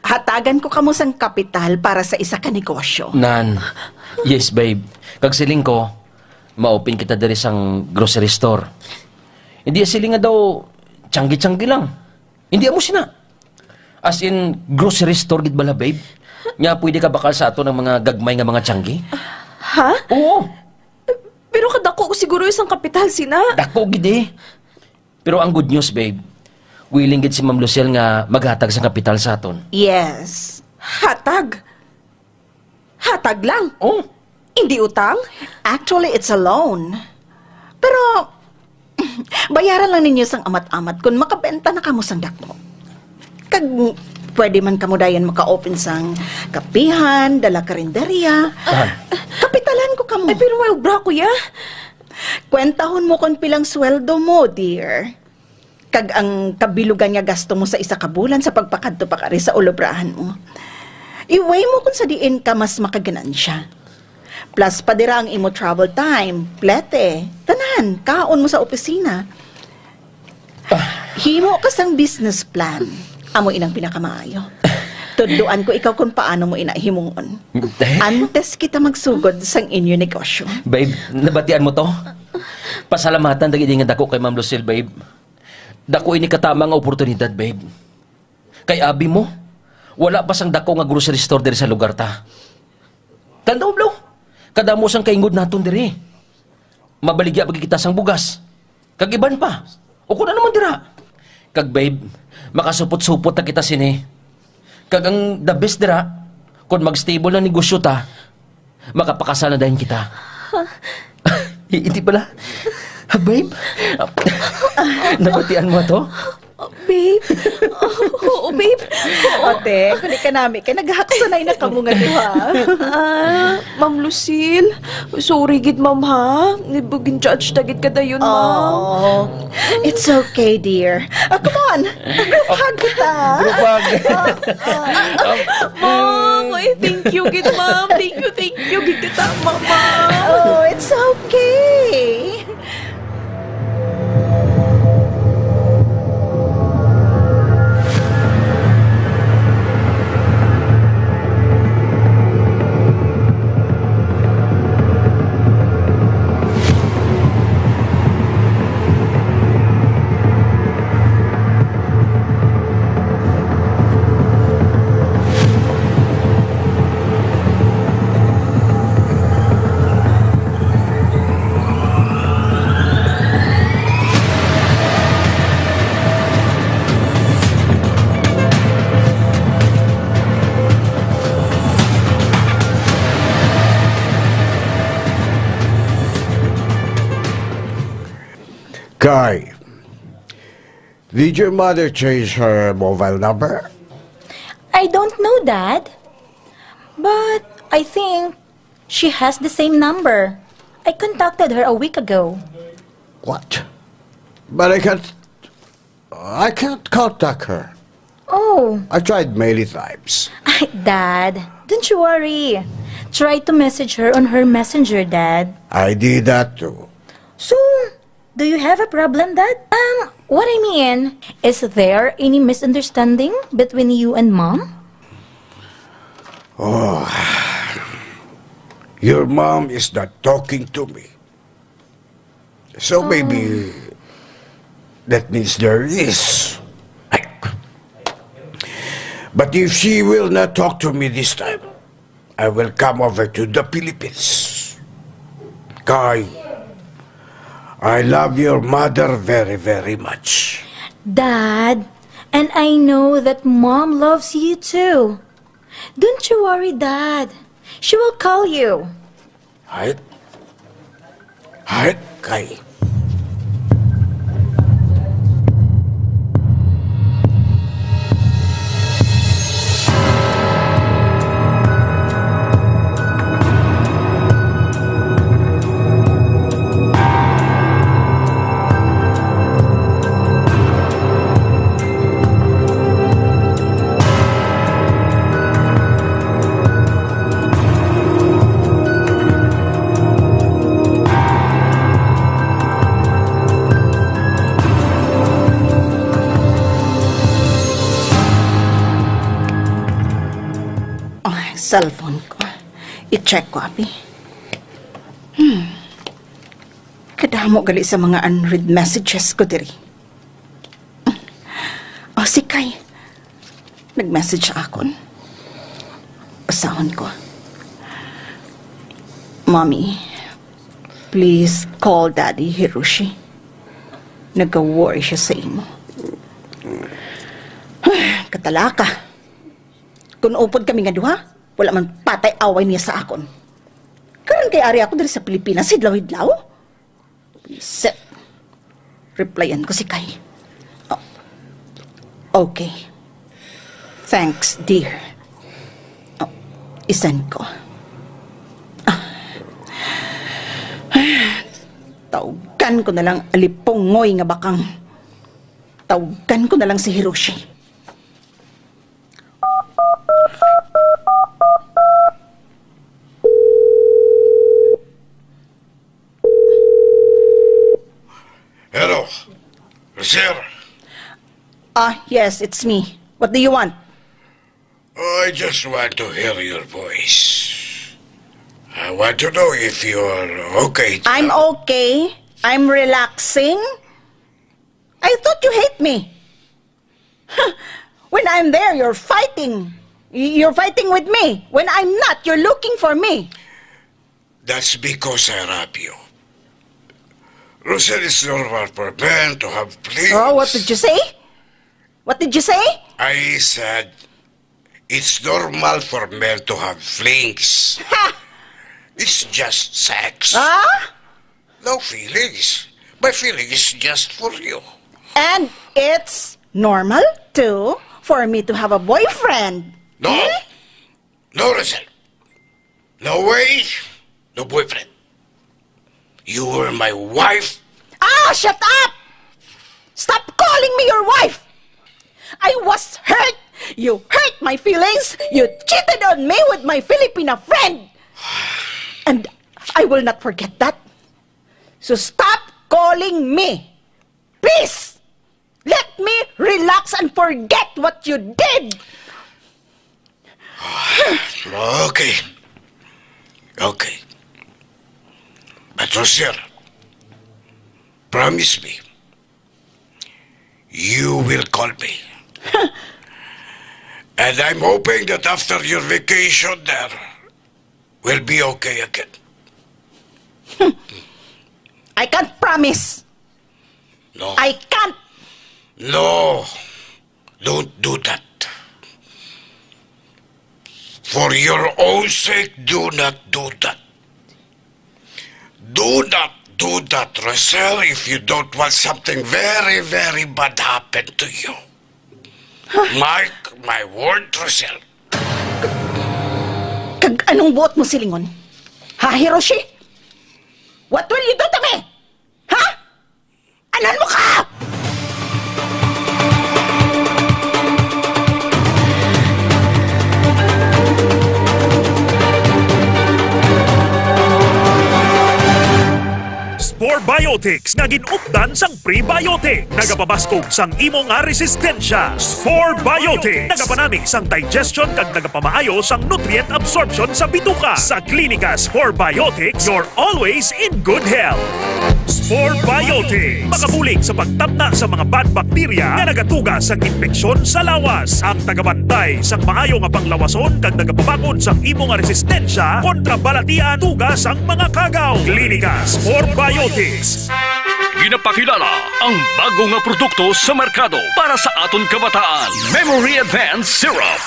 Hatagan ko kamo sang kapital para sa isa ka negosyo. Nan. Yes, babe. Kag siling ko, ma-open kita diri sang grocery store. Hindi siling nga daw tiyanggi-tiyanggi lang. Hindi mo sina. As in, grocery store gid bala, babe. Nga pwede ka bakal sa ato ng mga gagmay nga mga tiyanggi. Ha? Oo. Pero kadako ko siguro isang kapital sina. Dako gid eh. Pero ang good news, babe, willing gid si Ma'am Lucille nga maghatag sa kapital sa aton. Yes. Hatag? Hatag lang? Oh. Hindi utang? Actually, it's a loan. Pero, bayaran lang ninyo sang amat-amat kung makabenta na kamo sang dako. Kag, pwede man kamo dayan maka-open sang kapihan, dala karinderya. Kapitalan ko kamo. Ay, pero may ubra ko ya. Kwentahon mo kung pilang sweldo mo, dear. Kag ang kabilugan nga gasto mo sa isa ka bulan sa pagpakadto pa kari sa ulobrahan mo. I-weigh mo kung sa diin ka mas makaganansya. Plus pa dira ang imo travel time, plete, tanan, kaon mo sa opisina. Himo ka sang business plan. Amo inang pinakamaayo. Tuduan ko ikaw kung paano mo inahimungon. Antes kita magsugod sang inyo negosyo. Babe, nabatian mo to? Pasalamatan dagiti nga dako kay Ma'am Lucille, babe. Dako ini katama nga oportunidad, babe. Kay abi mo, wala pa sang dako nga grocery store diri sa lugar ta. Tanda mo, Blo? Kada mo sang kaingod naton diri. Mabaligya pag kita sang bugas. Kag iban pa. O kuna naman dira. Kag babe, makasupot-supot na kita sini. Kag ang the best dira, kung mag-stable na negosyo ta, makapakasal na dahin kita. Hindi pala. Babe? Nabatian mo to? Babe? Oo, babe. Ote, kundi ka namin. Kaya naghaksanay na kamo nga diha. Ma'am Lucille, sorry gid ma'am ha. Nibugin judge tagit ka dayon, ma'am. Oh, it's okay, dear. Come on. Group hug kita. Group hug. Ma'am, thank you gid, ma'am. Thank you gid kita, mama. Oh, it's okay. Guy, did your mother change her mobile number? I don't know, Dad. But I think she has the same number. I contacted her a week ago. What? But I can't contact her. Oh. I tried many times. Dad, don't you worry. Try to message her on her messenger, Dad. I did that too. So, do you have a problem, Dad? What I mean, is there any misunderstanding between you and Mom? Oh, your mom is not talking to me. So maybe that means there is. But if she will not talk to me this time, I will come over to the Philippines. Kay, I love your mother very, very much. Dad, and I know that Mom loves you too. Don't you worry, Dad. She will call you. Kay. Cellphone ko. I-check ko, Abi. Kadamo gali sa mga unread messages ko diri. Si Kai. Nag-message akon. Basahon ko. Mommy, please call Daddy Hiroshi. Nag-worry siya sa imo. Katalaka. Kung upod kami nga duha, wala man patay away niya sa akon. Karon kay ari ako diri sa Pilipinas, hidlaw-hidlaw. Set. Replyan ko si Kai. Oh. Okay. Thanks, dear. Oh, isend ko. Tawgan ko na lang alipongoy nga bakang. Tawgan ko na lang si Hiroshi. Hello, sir. Yes, it's me. What do you want? I just want to hear your voice. I want to know if you're okay. I'm okay. I'm relaxing. I thought you hate me. When I'm there, you're fighting. You're fighting with me. When I'm not, you're looking for me. That's because I love you. Rosel, it's normal for men to have flings. Oh, what did you say? What did you say? I said it's normal for men to have flings. It's just sex. No feelings. My feeling is just for you. And it's normal, too, for me to have a boyfriend. No. No, Rosel. No way. No boyfriend. You were my wife. Shut up! Stop calling me your wife! I was hurt. You hurt my feelings. You cheated on me with my Filipina friend. And I will not forget that. So stop calling me. Please! Let me relax and forget what you did. Okay. Okay. But Rosel, promise me, you will call me. And I'm hoping that after your vacation there, we'll be okay again. I can't promise. No. I can't. No. Don't do that. For your own sake, do not do that. Do not do that, Rosel, if you don't want something very, very bad happen to you. Mark my word, Rosel. Anong buot mo, silingon? Ha, Hiroshi? What will you do to me? Ha? Anan mo ka? Sporebiotics nga ginupdan sang prebiotic. Nagapabaskog sang imo nga resistensya. Sporebiotics nagapanami sang digestion kag nagapamaayo sang nutrient absorption sa bituka. Sa klinika Sporebiotics, you're always in good health. Spore Biotics. Makabulig sa pagtapna sa mga bad bakterya nga nagatuga sa infeksyon sa lawas. Ang tagabantay sa maayo nga panglawason kag nagapabakod sa imo nga resistensya kontra balatian tuga sang mga kagaw. Klinika Spore Biotics. Ginapakilala ang bago nga produkto sa merkado para sa aton kabataan. Memory Advanced Syrup.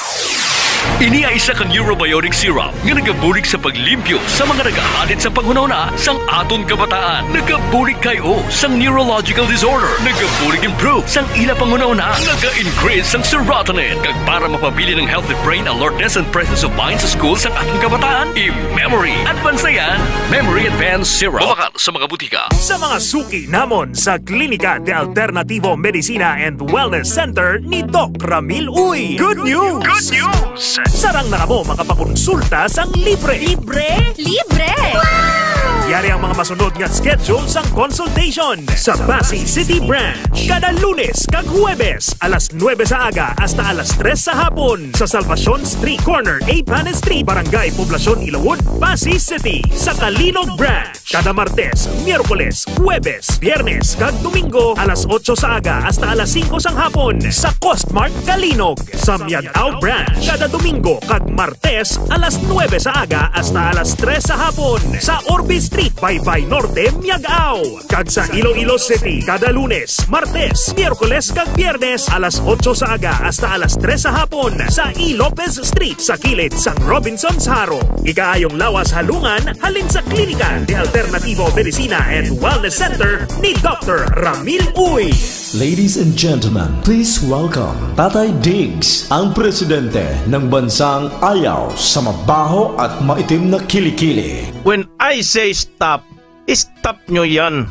Ini ay isa kang Eurobiotic syrup nga nagabulig sa paglimpyo sa mga nagahalit sa panghunahuna sang aton kabataan. Nagabulig kayo sang neurological disorder. Nagabulig improve sang ila panghunahuna. Naga-increase sang serotonin. Kag para mapabili ng healthy brain alertness and presence of mind sa school sang aton kabataan. I-Memory Advanced na yan. Memory Advanced Syrup. Mabakal sa mga butika. Sa mga suki namon sa Klinika de Alternativo Medicina and Wellness Center ni Doc Ramil Uy. Good news! Good news! Sarang na mo makapakonsulta sang libre. Libre? Libre! Wow! Yari ang mga masunod nga schedule sang consultation sa Pasig City Branch. Kada Lunes kag Huwebes, alas 9 sa aga hasta alas 3 sa hapon sa Salvacion Street Corner, Apanes Street, Barangay Poblacion, Ilawod, Pasig City. Sa Kalinog Branch, kada Martes, Miyerkules, Huwebes, Biyernes kag Domingo, alas 8 sa aga hasta alas 5 sang hapon sa Costmart Kalinog. Sa Miagao Branch, kada Domingo kag Martes, alas 9 sa aga hasta alas 3 sa hapon sa Orbe Street, Baybay Norte, Miagao. Kag sa Iloilo City, kada Lunes, Martes, Miyerkules kag Biyernes, alas 8 sa aga hasta alas 3 sa hapon sa E. Lopez Street sa kilid sang Robinson's Haro. Ikaayong lawas halungan halin sa Klinika de Alternativo Medicina and Wellness Center ni Dr. Ramil Uy. Ladies and gentlemen, please welcome Tatay Diggs, ang presidente ng bansang ayaw sa mabaho at maitim na kilikili. When I say stop, stop nyo yan.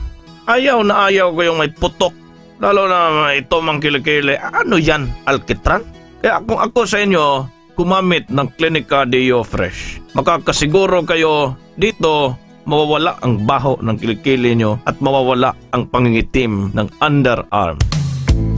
Ayaw na ayaw ko yung may putok, lalo na ito mang kilikili. Ano yan, alkitran? Kaya kung ako sa inyo, gumamit ng Klinika Deo Fresh. Makakasiguro kayo dito, mawawala ang baho ng kilikili nyo at mawawala ang pangingitim ng underarm.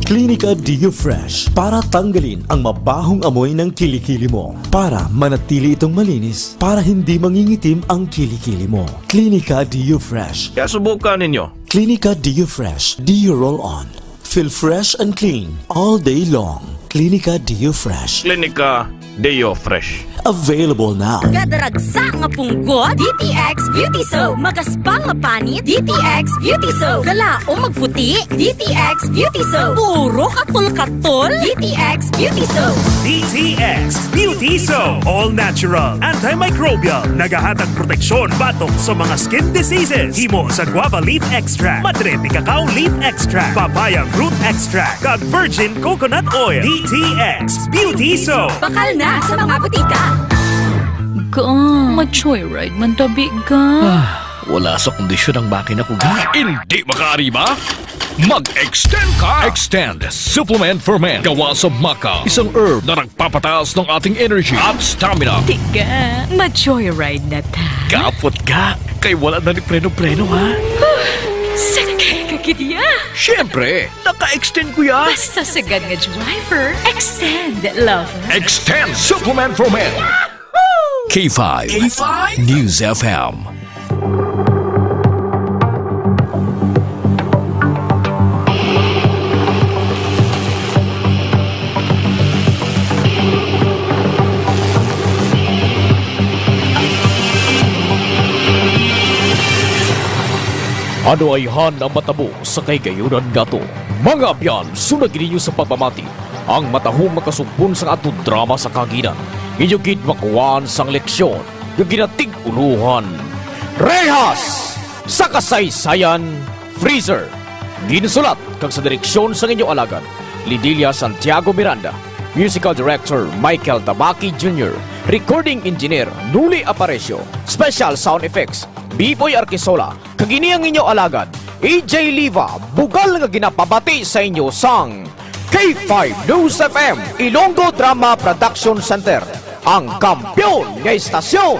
Klinika Deo Fresh para tanggalin ang mabahong amoy ng kilikili mo. Para manatili itong malinis, para hindi mangingitim ang kilikili mo. Klinika Deo Fresh. Kaya subukan ninyo. Klinika Deo Fresh. Deo Roll On. Feel fresh and clean all day long. Klinika Deo Fresh. Klinika Deo Fresh. Available now. Kadaragsa nga punggot, DTX Beauty Soap. Magaspang nga panit, DTX Beauty Soap. Galao magputi, DTX Beauty Soap. Puro katul-katul, DTX Beauty Soap. DTX Beauty Soap. All natural, antimicrobial, nagahatag proteksyon batok sa mga skin diseases. Himo sa guava leaf extract, madre cacao leaf extract, papaya fruit extract, kag virgin coconut oil. DTX Beauty Soap. Bakal na sa mga butika. Ma-joyride man tabi ka. Wala sa kondisyon ang makina ko ga. Hindi makaariba? Mag-extend ka! Extend Supplement for Men. Gawa sa maca. Isang herb na nagpapataas ng ating energy at stamina. Tiga, ma-joyride na ta. Kapot ka. Kay wala na ni preno-preno ha. Sakay ka kitiya. Siyempre, naka-extend ko yan. Basta sagad nga driver, extend lover. Extend Supplement for Men. K5 News FM. Ano ay han ang matabo sa kaygayunan gato? Mga abyan, sunagin ninyo sa pagmamati ang matahong makasumpon sa atong drama sa kaginan. Inyong gid makuhaan sang leksyon yung ginatig uluhan. Rehas! Sa kasaysayan, Freezer. Ginsulat kag sa direksyon sa inyong alagan, Lidilia Santiago Miranda. Musical Director Michael Tabaki Jr. Recording Engineer Nuli Aparecio. Special Sound Effects B-Boy Arquisola. Kagini ang inyong alagan, AJ Liva. Bugal nga ginapabati sa inyo sang K5 News FM Ilonggo Drama Production Center. Ang kampyon ng istasyon.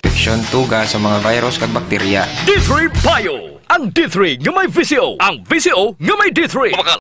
Infeksyon tuga sa mga virus kag bakterya. D3 Bio. Ang D3 nga may VCO. Ang VCO nga may D3.